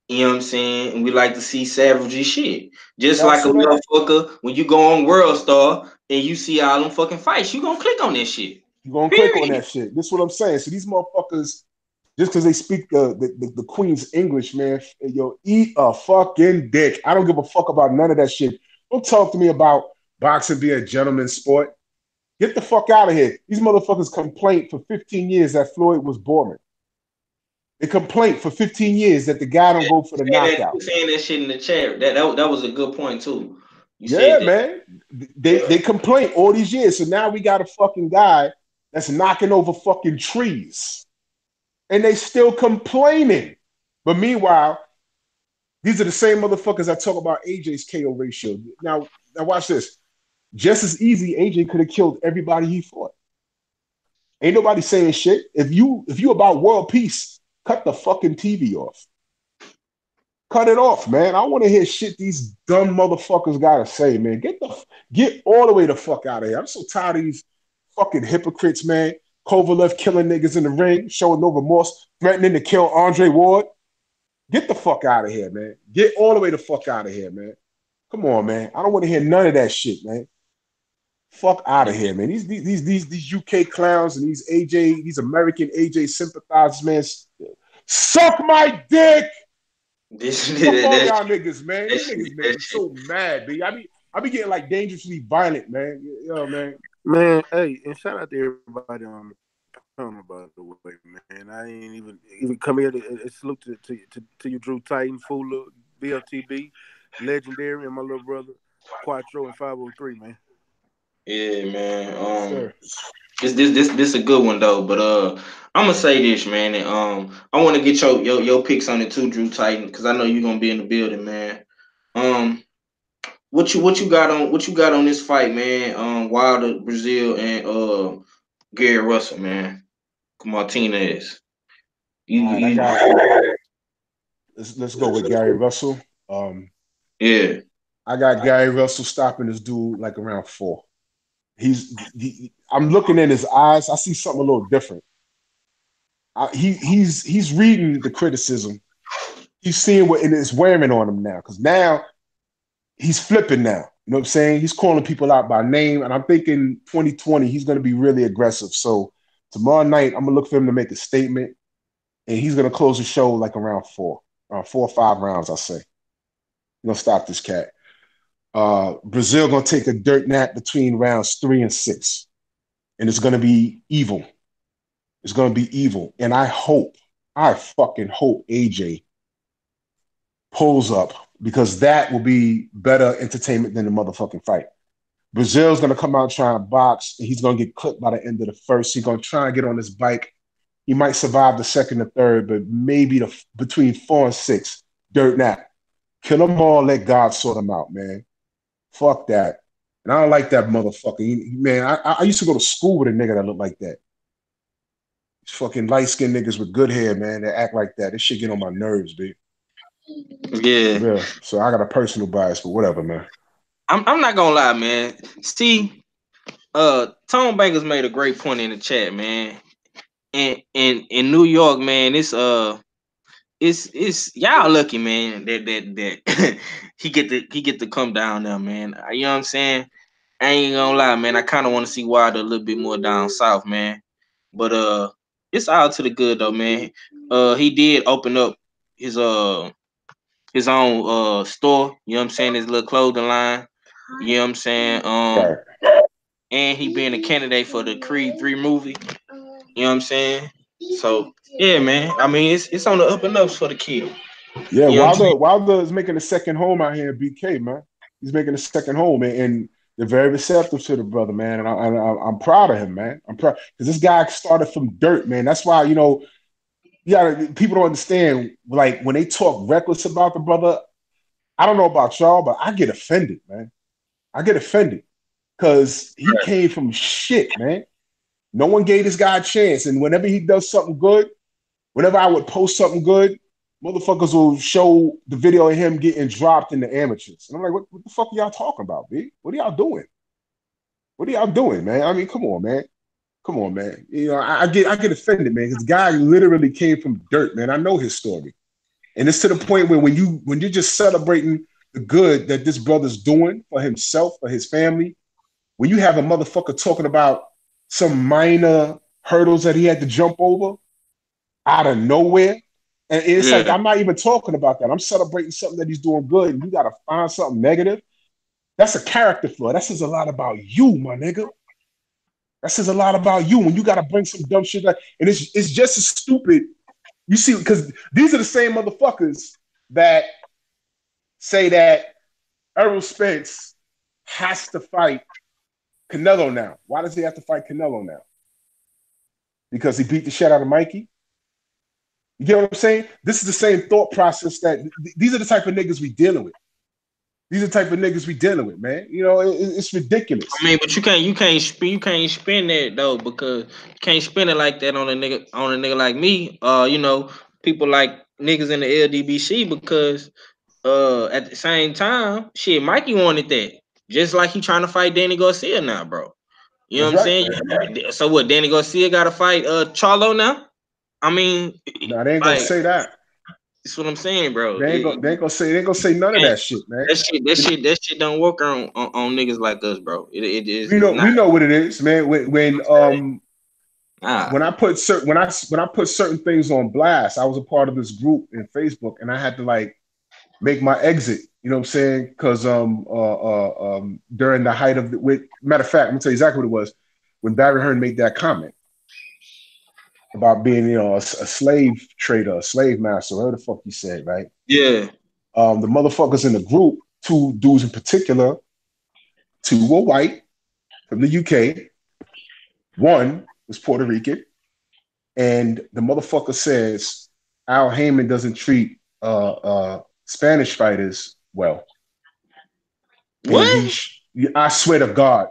You know what I'm saying? And we like to see savagery shit. Just like that's a what motherfucker, when you go on World Star and you see all them fucking fights, you gonna click on that shit. you're gonna click on Period. that shit. This is what I'm saying. So these motherfuckers, just because they speak the Queen's English, man, yo, eat a fucking dick. I don't give a fuck about none of that shit. Don't talk to me about boxing being a gentleman's sport. Get the fuck out of here. These motherfuckers complained for 15 years that Floyd was boring. They complained for 15 years that the guy don't go for the knockout. You saying that shit in the chat. That was a good point too. You Yeah, said that. man. They complain all these years. So now we got a fucking guy that's knocking over fucking trees. And they still complaining. But meanwhile, these are the same motherfuckers that talk about AJ's KO ratio. Now watch this. Just as easy, AJ could have killed everybody he fought. Ain't nobody saying shit. If you about world peace, cut the fucking TV off. Cut it off, man. I want to hear shit these dumb motherfuckers gotta say, man. Get all the way the fuck out of here. I'm so tired of these fucking hypocrites, man. Kovalev killing niggas in the ring, showing no remorse, threatening to kill Andre Ward. Get the fuck out of here, man. Get all the way the fuck out of here, man. Come on, man. I don't want to hear none of that shit, man. Fuck out of here, man. These UK clowns and these American AJ sympathizers, man. Suck my dick. Fuck all y'all niggas, man. These niggas make me so mad, B. I be getting like dangerously violent, man. You know, man. Man, hey, and shout out to everybody on the panel, by the way, man. I ain't even come here to salute to you, Drew Titan, Fula, BLTB, Legendary, and my little brother, Quattro and 503, man. Yeah, man. Sure. This a good one though, but I'm gonna say this, man. And, I want to get your picks on it too, Drew Titan, because I know you're gonna be in the building, man. What you got on this fight, man? Wilder, Brazil, and Gary Russell, man. Martinez. All right, I got. Let's go with Gary Russell. Yeah, I got Gary Russell stopping this dude like around 4. I'm looking in his eyes. I see something a little different. He's reading the criticism. He's seeing what it is wearing on him now, because now he's flipping now. You know what I'm saying? He's calling people out by name, and I'm thinking 2020 he's going to be really aggressive. So tomorrow night I'm gonna look for him to make a statement, and he's going to close the show like around 4 or 5 rounds. I say, you know, stop this cat. Brazil gonna take a dirt nap between rounds 3 and 6, and it's gonna be evil. It's gonna be evil, and I fucking hope AJ pulls up, because that will be better entertainment than the motherfucking fight. Brazil's gonna come out trying to box, and he's gonna get clipped by the end of the first. He's gonna try and get on his bike. He might survive the second or third, but maybe between 4 and 6, dirt nap. Kill them all, let God sort them out, man. Fuck that. And I don't like that motherfucker. Man, I used to go to school with a nigga that looked like that. Fucking light-skinned niggas with good hair, man, that act like that. This shit get on my nerves, dude. Yeah. So I got a personal bias, but whatever, man. I'm not gonna lie, man. See, Tone Bangers made a great point in the chat, man. And in New York, man, it's y'all lucky, man, that he get to come down there, man. You know what I'm saying? I ain't gonna lie, man. I kind of want to see Wilder a little bit more down south, man. But it's all to the good though, man. He did open up his own store. You know what I'm saying? His little clothing line. You know what I'm saying? Right. And he being a candidate for the Creed 3 movie. You know what I'm saying? So yeah, man. I mean, it's on the up and ups for the kid. Yeah, You know Wilder is making a second home out here in BK, man. He's making a second home, and they're very receptive to the brother, man. And I'm proud of him, man. I'm proud because this guy started from dirt, man. That's why, you know, people don't understand. Like when they talk reckless about the brother, I don't know about y'all, but I get offended, man. I get offended because he came from shit, man. No one gave this guy a chance, and whenever he does something good, whenever I would post something good, motherfuckers will show the video of him getting dropped in the amateurs. And I'm like, what the fuck are y'all talking about, B? What are y'all doing? What are y'all doing, man? I mean, come on, man. Come on, man. You know, I get offended, man, because the guy literally came from dirt, man. I know his story. And it's to the point where when you're just celebrating the good that this brother's doing for himself, for his family, when you have a motherfucker talking about some minor hurdles that he had to jump over out of nowhere, and it's like, I'm not even talking about that. I'm celebrating something that he's doing good, and you got to find something negative. That's a character flaw. That says a lot about you, my nigga. That says a lot about you when you got to bring some dumb shit like, and it's just as stupid. You see, because these are the same motherfuckers that say that Errol Spence has to fight Canelo now. Why does he have to fight Canelo now? Because he beat the shit out of Mikey? You get what I'm saying? This is the same thought process that these are the type of niggas we dealing with. These are the type of niggas we dealing with, man. You know, it's ridiculous. I mean, but you can't spin that though, because you can't spin it like that on a nigga like me. You know, people like niggas in the LDBC, because at the same time, shit, Mikey wanted that. Just like he trying to fight Danny Garcia now, bro. You know what I'm saying? So what? Danny Garcia got to fight Charlo now. I mean, nah, they ain't gonna say that. That's what I'm saying, bro. They ain't gonna say none of that shit, man. That shit don't work on niggas like us, bro. It is. We know what it is, man. When I put certain things on blast, I was a part of this group in Facebook, and I had to like make my exit. You know what I'm saying? Because during the height of matter of fact, I'm gonna tell you exactly what it was when Barry Hearn made that comment about being, a slave trader, a slave master, whatever the fuck he said, right? Yeah. The motherfuckers in the group, two dudes in particular, two were white from the UK, one was Puerto Rican, and the motherfucker says Al Heyman doesn't treat Spanish fighters well. What? And I swear to God.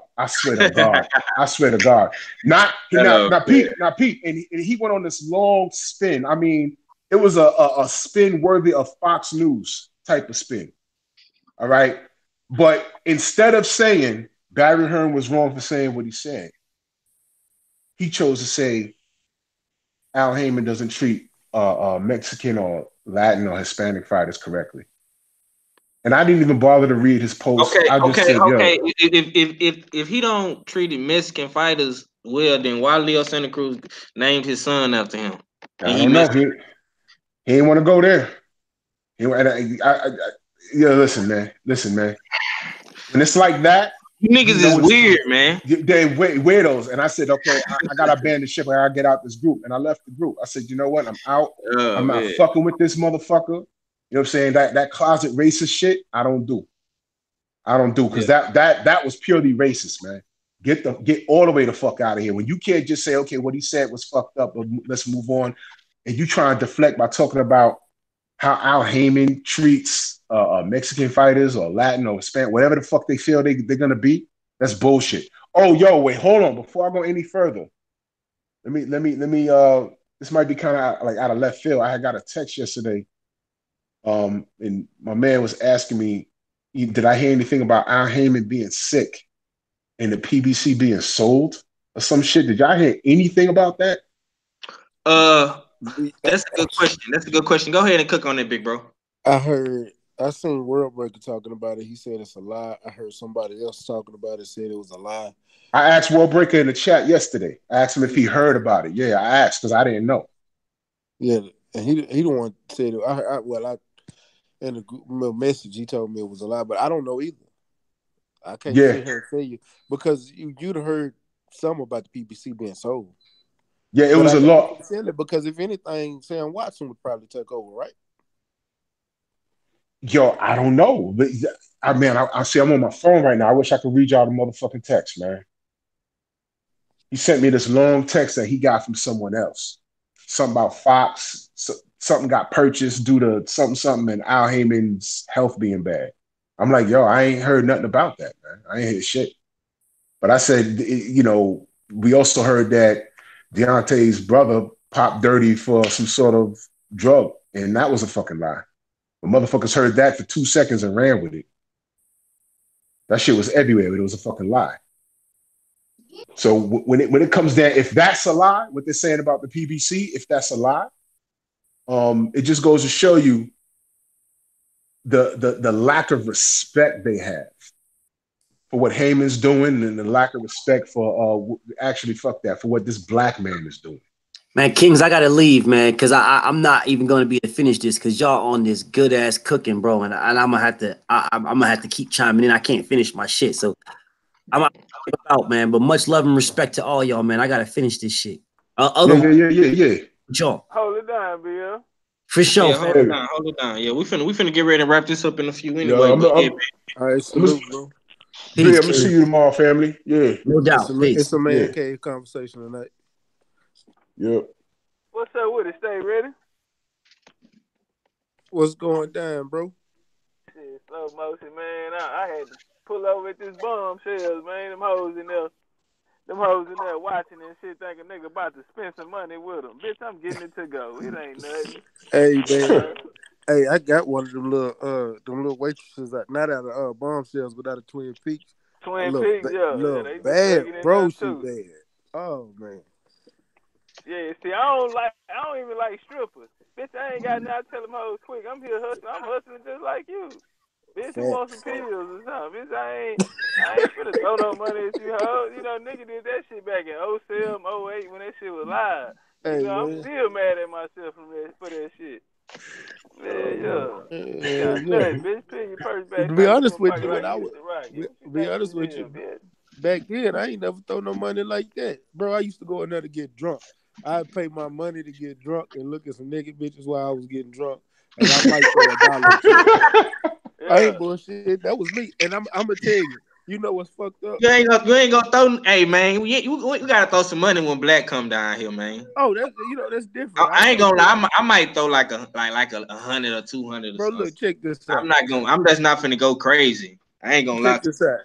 Not Pete. And he went on this long spin. I mean, it was a spin worthy of Fox News type of spin. All right. But instead of saying Barry Hearn was wrong for saying what he said, he chose to say Al Heyman doesn't treat Mexican or Latin or Hispanic fighters correctly. And I didn't even bother to read his post. Okay. If he don't treat Mexican fighters well, then why Leo Santa Cruz named his son after him? I don't know. He didn't want to go there. Listen, man. When it's like that, you niggas is weird, man. They're weirdos. And I said, okay, I gotta abandon the ship. I gotta get out this group. And I left the group. I said, you know what? I'm out. I'm not fucking with this motherfucker. You know what I'm saying? That closet racist shit, I don't do. Because that was purely racist, man. Get all the way the fuck out of here. When you can't just say, okay, what he said was fucked up, but let's move on. And you try and deflect by talking about how Al Heyman treats Mexican fighters or Latin or Hispanic, whatever the fuck they feel they're gonna be. That's bullshit. Oh, yo, wait, hold on. Before I go any further, let me. This might be kind of like out of left field. I had got a text yesterday. And my man was asking me, did I hear anything about Al Heyman being sick and the PBC being sold or some shit? Did y'all hear anything about that? That's a good question. Go ahead and cook on it, big bro. I seen World Breaker talking about it. He said it's a lie. I heard somebody else talking about it, said it was a lie. I asked World Breaker in the chat yesterday. I asked him if he heard about it. Yeah, I asked because I didn't know. Yeah, and he the one said it. In the message, he told me it was a lie, but I don't know either. I can't sit here and tell you because you'd heard some about the PBC being sold. Yeah, it was a lot. Because if anything, Sam Watson would probably take over, right? Yo, I don't know. But I see I'm on my phone right now. I wish I could read y'all the motherfucking text, man. He sent me this long text that he got from someone else. Something about Fox. Something got purchased due to something and Al Heyman's health being bad. I'm like, yo, I ain't heard nothing about that, man. I ain't hear shit. But I said, we also heard that Deontay's brother popped dirty for some sort of drug, and that was a fucking lie. The motherfuckers heard that for 2 seconds and ran with it. That shit was everywhere, but it was a fucking lie. So when it comes down, if that's a lie, what they're saying about the PBC, if that's a lie, it just goes to show you the lack of respect they have for what Heyman's doing and the lack of respect for for what this black man is doing. Man, Kings, I gotta leave, man, because I'm not even gonna be able to finish this because y'all on this good ass cooking, bro, and I'm gonna have to keep chiming in. I can't finish my shit, so I'm out, man. But much love and respect to all y'all, man. I gotta finish this shit. Yeah. Y'all. Hold it down, Bill. For sure. Yeah, hold it down. Yeah, we finna get ready to wrap this up in a few anyway. All right, salute, bro. Peace, I'm gonna see you tomorrow, family. Yeah, no doubt. It's a man cave conversation tonight. Yep. What's up with it? Stay ready. What's going down, bro? Shit, slow motion, man. I had to pull over at this bomb shells, man. Them hoes in there watching and shit, thinking nigga about to spend some money with them. Bitch, I'm getting it to go. It ain't nothing. Hey, man. Hey, I got one of them little waitresses, not out of Bombshells, but out of Twin Peaks. Twin Peaks, they be bad, breaking in bro. there She too. bad. Oh man. Yeah, see, I don't even like strippers. Bitch, I ain't got nothing to tell them hoes quick. I'm here hustling. I'm hustling just like you. Bitch, who wants some Facts. pills or something? Bitch, I ain't finna throw no money at you, hoes. You know, nigga did that shit back in '07, '08 when that shit was live. You Hey know, I'm man. still mad at myself for that shit. Man, yeah. You Yeah, got yeah. nothing, bitch. Put your purse To back, be try to get in honest my with pocket you, like when you I was used to rock it. What you be think honest this with you, is, bitch? back then I ain't never throw no money like that, bro. I used to go in there to get drunk. I'd pay my money to get drunk and look at some naked bitches while I was getting drunk, and I might throw a dollar or two. I ain't Yeah. bullshit. That was me, and I'm gonna tell you. You know what's fucked up? You ain't gonna throw. Hey man, we gotta throw some money when Black come down here, man. Oh, that's different. I I ain't throw gonna shit, lie. I might throw like a 100 or 200 or bro. something. Look, check this out. I'm just not finna go crazy. I ain't gonna lie. Check this out.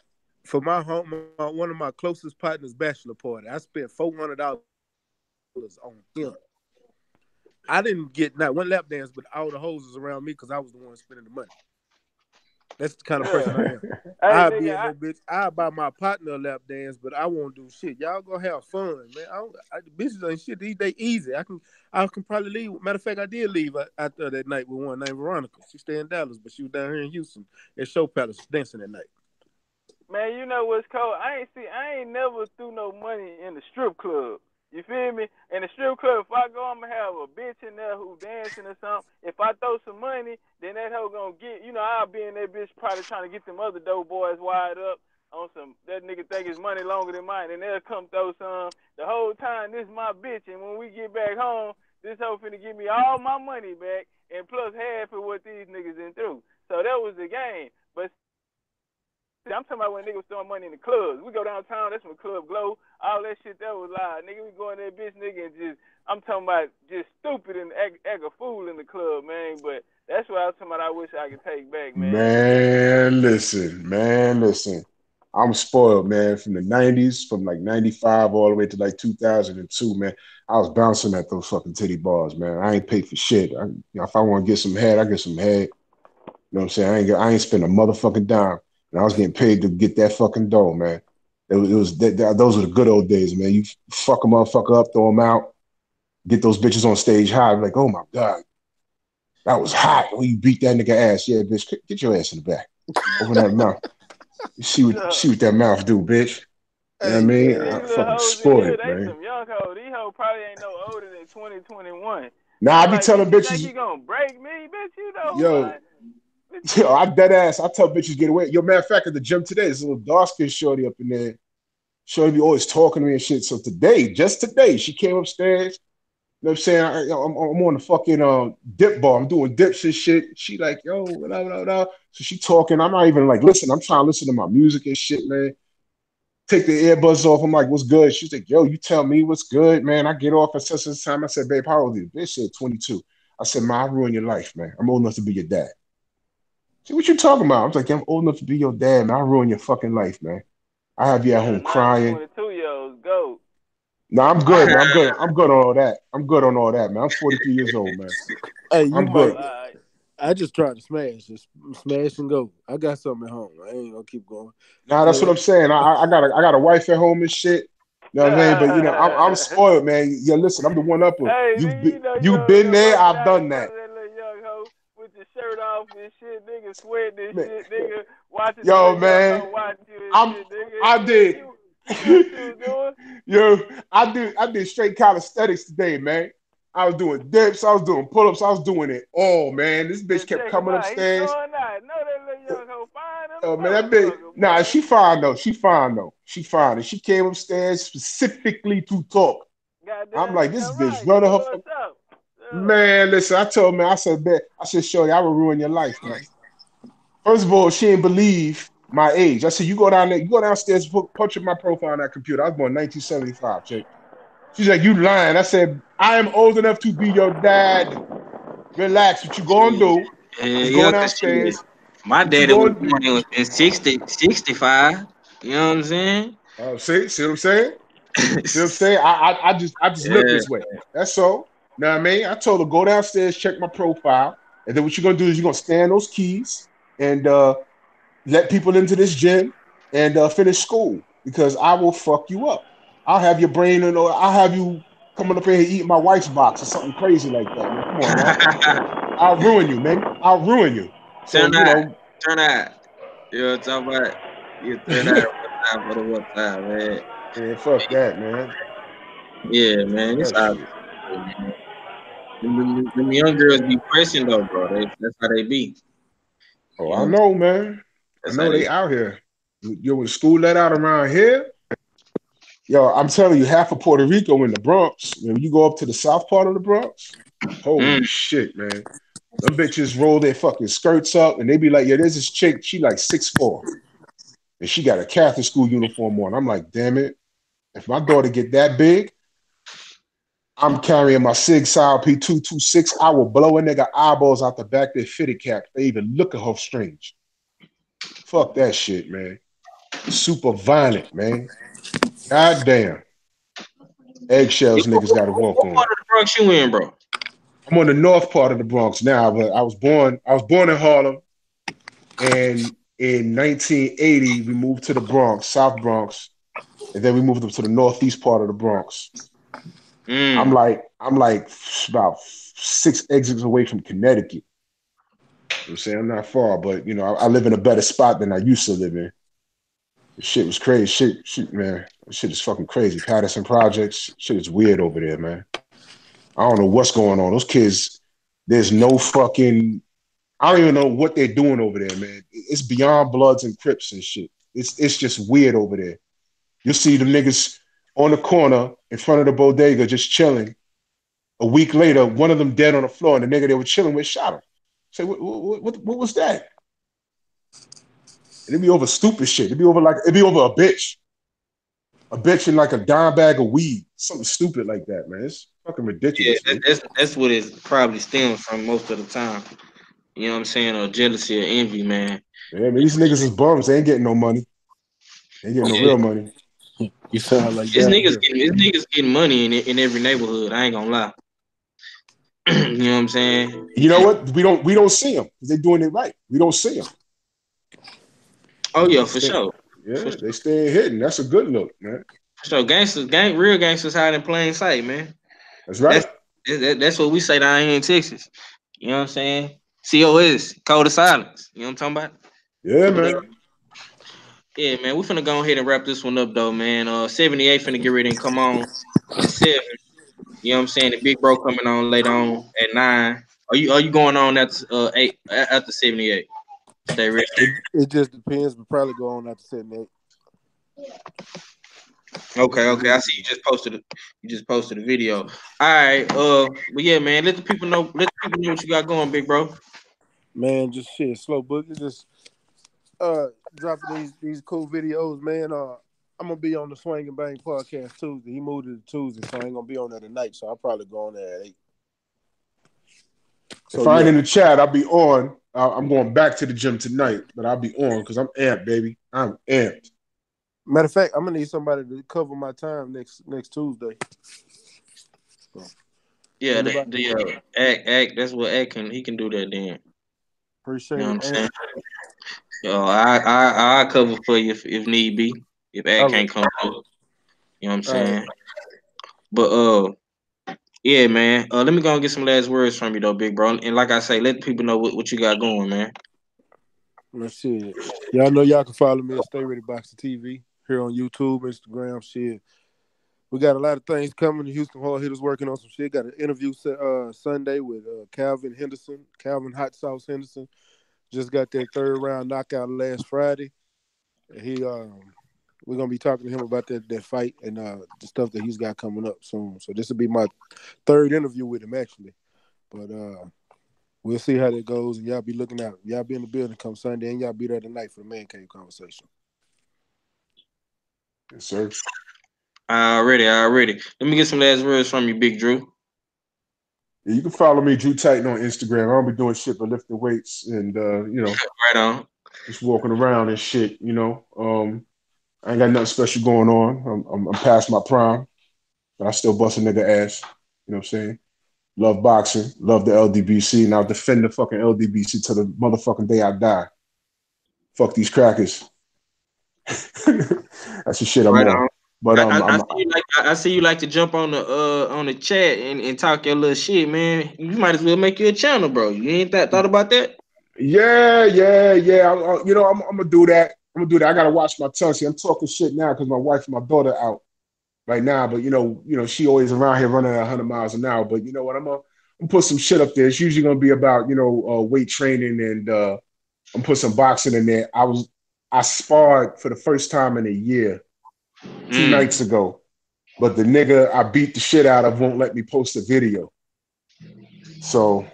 For my one of my closest partners' bachelor party, I spent $400 on him. I didn't get not one lap dance, but all the hoses around me because I was the one spending the money. That's the kind of person Yeah. I am. Hey, I'll be in nigga, that bitch. I'll buy my partner a lap dance, but I won't do shit. Y'all go have fun, man. The bitches ain't shit. They easy. I can probably leave. Matter of fact, I did leave out there that night with one named Veronica. She stay in Dallas, but she was down here in Houston at Show Palace dancing that night. man, you know what's cold? I ain't never threw no money in the strip club. You feel me? In the strip club, if I go, I'm gonna have a bitch in there who dancing or something. If I throw some money, then that hoe gonna get, I'll be in that bitch probably trying to get them other dope boys wired up on some, that nigga think his money longer than mine, and they'll come throw some. The whole time, this my bitch, and when we get back home, this hoe finna give me all my money back, and plus half of what these niggas in through. So that was the game. But I'm talking about when niggas was throwing money in the clubs. We go downtown, that's when Club Glow, all that shit that was live. Nigga, we go in there, bitch, nigga, and I'm talking about just stupid and act a fool in the club, man. But that's what I was talking about I wish I could take back, man. Man, listen. I'm spoiled, man. From the 90s, from like 95 all the way to like 2002, man. I was bouncing at those fucking titty bars, man. I ain't paid for shit. If I want to get some head, I get some head. You know what I'm saying? I ain't spend a motherfucking dime. And I was getting paid to get that fucking dough, man. Those were the good old days, man. You fuck a motherfucker up, throw them out, get those bitches on stage high, like, oh my God, that was hot. When you beat that nigga ass, yeah, bitch, get your ass in the back. Open that mouth. See what that mouth do, bitch. You know what I Hey mean? And man, these I little fucking hoes in here, spoiled, they man. some young hoes. These hoes probably ain't no older than 2021. Now And I I'm be like, bitch, telling you think bitches, you gonna break me? Bitch, you know who yo, I bitch. yo, I dead ass. I tell bitches get away. Yo, matter of fact, at the gym today, there's a little dark skin shorty up in there. Shorty be always talking to me and shit. So today, just today, she came upstairs. You know what I'm saying? I'm on the fucking dip bar. I'm doing dips and shit. She like, yo, what up, what up, what up? So she talking. I'm not even like, listen, I'm trying to listen to my music and shit, man. Take the earbuds off. I'm like, what's good? She's like, yo, you tell me what's good, man. I get off at such a time. I said, babe, how old are you? They said 22. I said, man, I ruined your life, man. I'm old enough to be your dad. See what you talking about? I was like, I'm old enough to be your dad, man. I ruined your fucking life, man. I have you at Yeah, home now you crying. 22-year-olds go. No, I'm good, man. I'm good. I'm good on all that. I'm good on all that, man. I'm 43 years old, man. hey, you I'm might. good. I just tried to just smash and go. I got something at home. I ain't gonna keep going. Nah, that's what But I'm saying. I got a wife at home and shit. You know what I mean? But I'm spoiled, man. Yeah, listen, I'm the one upper. Hey, nigga, you know you You've over been there there. working I've out in done front that, of that little young hoe with your shirt off and shit, nigga sweating and man. shit, nigga watching the Yo, little young man. hoe watching you and I'm. shit, nigga. I did. You know what you was doing? Yo, I did straight calisthenics today, man. I was doing dips. I was doing pull-ups. I was doing it all, man. This bitch And kept check him coming out. He upstairs. showing out. Know that little young hoe fine than a Oh man, that bitch. motherfucker, Nah, boy. she fine though. She fine though. She fine. And she came upstairs specifically to talk. I'm Goddamn, like, ain't this that bitch right? running Give her. her a shot. Yeah. Man, listen, I told man, I said, man, I said, Shorty, I will ruin your life, man. First of all, she didn't believe my age. I said, you go down there, you go downstairs, punch up my profile on that computer. I was born 1975, chick. She's like, you lying. I said, I am old enough to be your dad. Relax. What you gonna Shit. do? You Yeah, go cause shit. downstairs. My What you daddy was gonna do? born in 60, 65. You know what I'm saying? Oh, see what I'm saying? See what I'm saying? I just live Yeah. this way. That's all. Know what I mean? I told her go downstairs, check my profile, and then what you're gonna do is you're gonna stand those keys and let people into this gym. and finish school because I will fuck you up. I'll have your brain and I'll have you coming up in here eating my wife's box or something crazy like that, man. Come on now. I'll ruin you, man. I'll ruin you. So, Turn out. Turn out. You know what I'm talking about? You turn out yeah, one time for the one time, man. fuck that, man. Yeah, Fuck man. It's that all shit. good, man. Them young girls be pressing though, bro. That's how they be. Oh, You I know, know, man. I that's how know they. they out here. Yo, when school let out around here, yo, I'm telling you, half of Puerto Rico in the Bronx. When you go up to the south part of the Bronx, Mm. holy shit, man. Them bitches roll their fucking skirts up and they be like, yeah, there's this chick, she like 6'4", and she got a Catholic school uniform on. I'm like, damn it. If my daughter get that big, I'm carrying my Sig Sauer P226. I will blow a nigga eyeballs out the back of their fitted cap. They even look at her strange. Fuck that shit, man. Super violent, man. God damn. Eggshells niggas got to walk What on. part of the Bronx you in, bro? I'm on the north part of the Bronx now, but I was born in Harlem, and in 1980 we moved to the Bronx, South Bronx, and then we moved up to the northeast part of the Bronx. I'm Mm. like about 6 exits away from Connecticut. I'm saying I'm not far, but I live in a better spot than I used to live in. The shit was crazy. Shit, man. Shit is fucking crazy. Patterson Projects, shit is weird over there, man. I don't know what's going on. Those kids, there's no fucking. I don't even know what they're doing over there, man. It's beyond Bloods and Crips and shit. It's just weird over there. You see them niggas on the corner in front of the bodega just chilling. A week later, one of them dead on the floor, and the nigga they were chilling with shot him. Say, what was that? And it'd be over stupid shit. It'd be over a bitch and like a dime bag of weed, something stupid like that, man. It's fucking Yeah, ridiculous, man. that's what it probably stems from most of the time. You know what I'm saying? Or jealousy or envy, man. Yeah, I mean, these niggas is bums. They ain't getting no money. They ain't getting no Yeah. real money. You sound like It's that. niggas getting money in every neighborhood. I ain't gonna lie. You know what I'm saying? You know what? We don't see them because they're doing it right. We don't see them. Oh yeah, They for stay, sure. For yeah, sure. they stay hidden. That's a good look, man. So real gangsters hide in plain sight, man. That's That's right. that's what we say down here in Texas. You know what I'm saying? COS, code of silence. You know what I'm talking about? Yeah, But man. yeah, man, we finna go ahead and wrap this one up though, man. 78 finna get ready and come on at 7. You know what I'm saying? The big bro coming on later on at 9. Are you going on at 8 after 78? Stay ready. It just depends, but probably go on after 78. Okay. I see you just posted a video. All right, but yeah, man, let the people know what you got going, big bro. Man, just shit, slow book. It's just dropping these cool videos, man. I'm gonna be on the Swing and Bang podcast Tuesday. He moved it to Tuesday, so I ain't gonna be on there tonight. So I'll probably go on there at 8. So If I ain't yeah. in the chat, I'll be on. I'm going back to the gym tonight, but I'll be on because I'm amped, baby. I'm amped. Matter of fact, I'm gonna need somebody to cover my time next Tuesday. So, Yeah, anybody? act. That's what act can. He can do that then. You Appreciate know what it. I'm saying? Yo, I cover for you if need be. If act All right. can't come through. You know what I'm All right. saying? But yeah, man. Let me go and get some last words from you though, big bro. And like I say, let the people know what you got going, man. Let's see it. Y'all know y'all can follow me at Stay Ready Boxing TV here on YouTube, Instagram, shit. We got a lot of things coming. The Houston Hall Hitters working on some shit. Got an interview Sunday with Calvin Hot Sauce Henderson. Just got that third round knockout last Friday. He we're gonna be talking to him about that fight and the stuff that he's got coming up soon. So this will be my third interview with him actually. But we'll see how that goes, and y'all be looking out. Y'all be in the building come Sunday, and y'all be there tonight for the Man Cave conversation. Yes, sir. Already. Let me get some last words from you, Big Drew. Yeah, you can follow me, Drew Titan, on Instagram. I don't be doing shit but lifting weights and Right on. just walking around and shit. I ain't got nothing special going on. I'm past my prime, but I still bust a nigga ass. You know what I'm saying? Love boxing, love the LDBC, and I'll defend the fucking LDBC till the motherfucking day I die. Fuck these crackers. That's the shit I'm Right on. on. But I see you like to jump on the chat and talk your little shit, man. You might as well make you a channel, bro. You ain't thought about that? yeah. I'm gonna do that. I gotta watch my tongue. See, I'm talking shit now because my wife and my daughter out right now. But she always around here running at 100 miles an hour. But you know what? I'm put some shit up there. It's usually gonna be about weight training and I'm put some boxing in there. I sparred for the first time in a year 2 nights ago, but the nigga I beat the shit out of won't let me post a video. So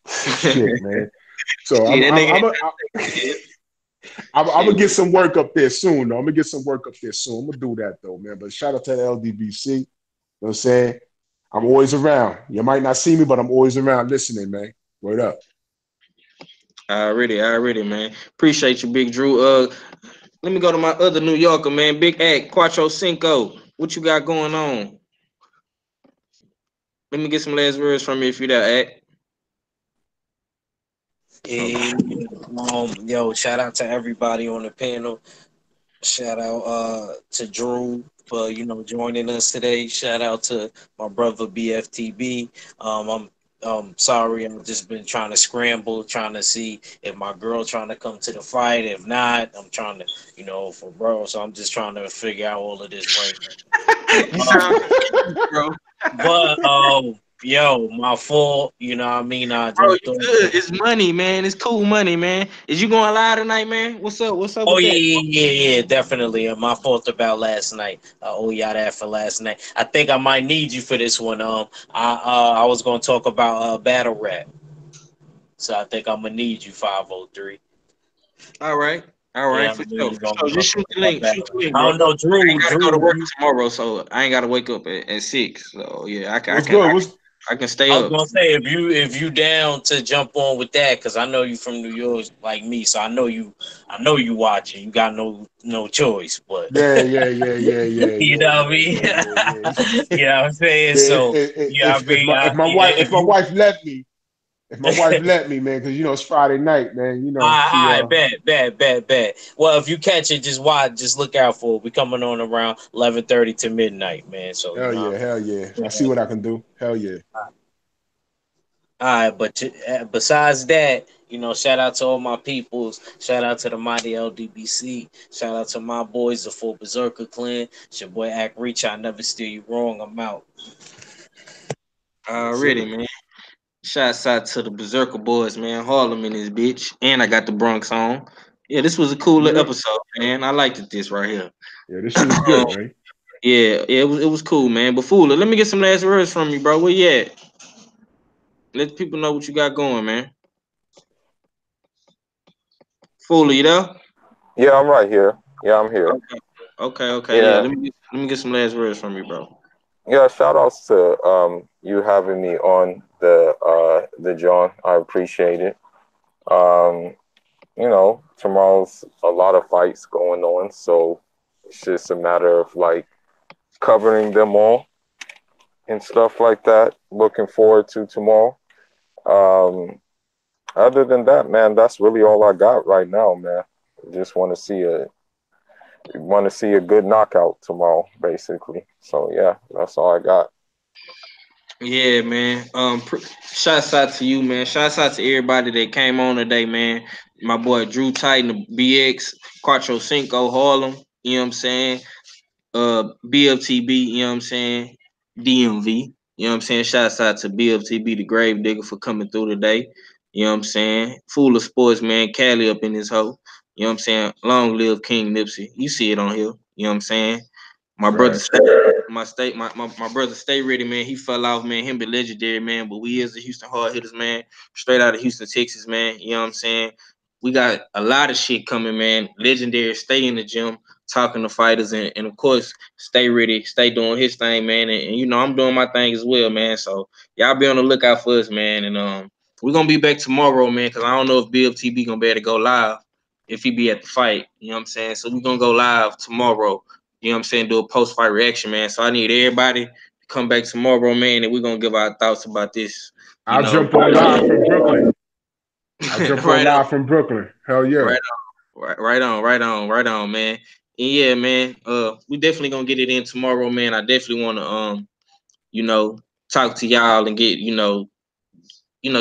shit, man. So Yeah, that nigga. I'm gonna get some work up there soon, though. I'm gonna do that though, man. But shout out to the LDBC. You know what I'm saying? I'm always around. You might not see me, but I'm always around listening, man. Word up. Already, man. Appreciate you, Big Drew. Let me go to my other New Yorker, man. Big Act, Quattro Cinco. What you got going on? Let me get some last words from you if you that Act. Hey, yo, shout out to everybody on the panel. Shout out to Drew for joining us today. Shout out to my brother BFTB. I'm sorry, I've just been trying to scramble, trying to see if my girl trying to come to the fight. If not, I'm trying to, for bro. So I'm just trying to figure out all of this right now. You sound bro. But yo, my fault. You know what I mean? I Bro, just you thought. good. It's money, man. It's cool money, man. Is you going live tonight, man? What's up? What's up Oh with that? yeah, definitely. My fault about last night. I owe y'all that for last night. I think I might need you for this one. I was gonna talk about battle rap, so I think I'm gonna need you 503. All right. Yeah, For I'm sure. really For sure. gonna Just shoot talk the about link. battle Shoot the rap. link, I bro. don't know, I ain't gotta go to work Drew. tomorrow, so I ain't gotta wake up at 6. So yeah, What's good? I can stay I was up. gonna say if you down to jump on with that, because I know you from New York like me, so I know you watching. You got no choice, but you know what I mean. You know what I'm saying? Yeah, So yeah, I mean, if my wife if you if my wife let me, man, because it's Friday night, man. She all right, bet. Well, if you catch it, just watch, just look out for it. We coming on around 11:30 to midnight, man. So hell yeah. I see what I can do. Hell yeah. All right, but besides that, shout out to all my peoples. Shout out to the mighty LDBC. Shout out to my boys, the full Berserker clan. It's your boy Act Reach. I never steer you wrong. I'm out. Already, man. Shouts out to the Berserker boys, man. Harlem in this bitch. And I got the Bronx on. Yeah, this was a cool little Yep. episode, man. I liked it this right here. Yeah, this shit was good, man. Yeah, it was cool, man. But Fooler, let me get some last words from you, bro. Where you at? Let people know what you got going, man. Fooler, you there? Yeah, I'm right here. Yeah, I'm here. Okay. Yeah, Yeah, let me get some last words from you, bro. yeah. Shout outs to you having me on the John. I appreciate it. Um, tomorrow's a lot of fights going on, so it's just a matter of like covering them all and stuff like that. Looking forward to tomorrow. Um, Other than that, man, that's really all I got right now, man. Just want to see a good knockout tomorrow, basically. So yeah, that's all I got. Yeah, man. Shouts out to you, man. Shouts out to everybody that came on today, man. My boy Drew Titan, BX, Quattro Cinco, Harlem. You know what I'm saying? BFTB, you know what I'm saying? DMV, you know what I'm saying? Shouts out to BFTB, the grave digger, for coming through today. You know what I'm saying? Fool of sports, man. Cali up in this hoe. You know what I'm saying? Long live King Nipsey. You see it on here. You know what I'm saying? My brother, Right. my brother, stay ready, man. He fell off, man. Him be legendary, man. But we is the Houston hard hitters, man. Straight out of Houston, Texas, man. You know what I'm saying? We got a lot of shit coming, man. Legendary, stay in the gym, talking to fighters, and of course, stay ready, stay doing his thing, man. And I'm doing my thing as well, man. So y'all be on the lookout for us, man. And we're gonna be back tomorrow, man. Cause I don't know if BFTB gonna be able to go live if he be at the fight. You know what I'm saying? So we're gonna go live tomorrow. You know what I'm saying? Do a post fight reaction, man. So I need everybody to come back tomorrow, man, and we're gonna give our thoughts about this. I'll jump on live from Brooklyn. I'll jump on Right on, live from Brooklyn. Hell yeah. right on, man. yeah, man. We definitely gonna get it in tomorrow, man. I definitely want to you know, talk to y'all and get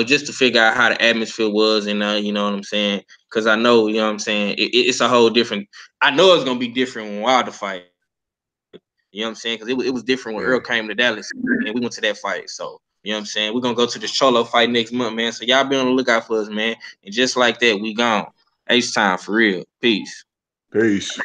just to figure out how the atmosphere was, and you know what I'm saying? Because I know, you know what I'm saying, it's a whole different. I know it's gonna be different when Wilder fight. You know what I'm saying? Because it was different when Earl Yeah. came to Dallas and we went to that fight. So you know what I'm saying? We're gonna go to the Cholo fight next month, man. So y'all be on the lookout for us, man. And just like that, we gone. H time for real. Peace. Peace.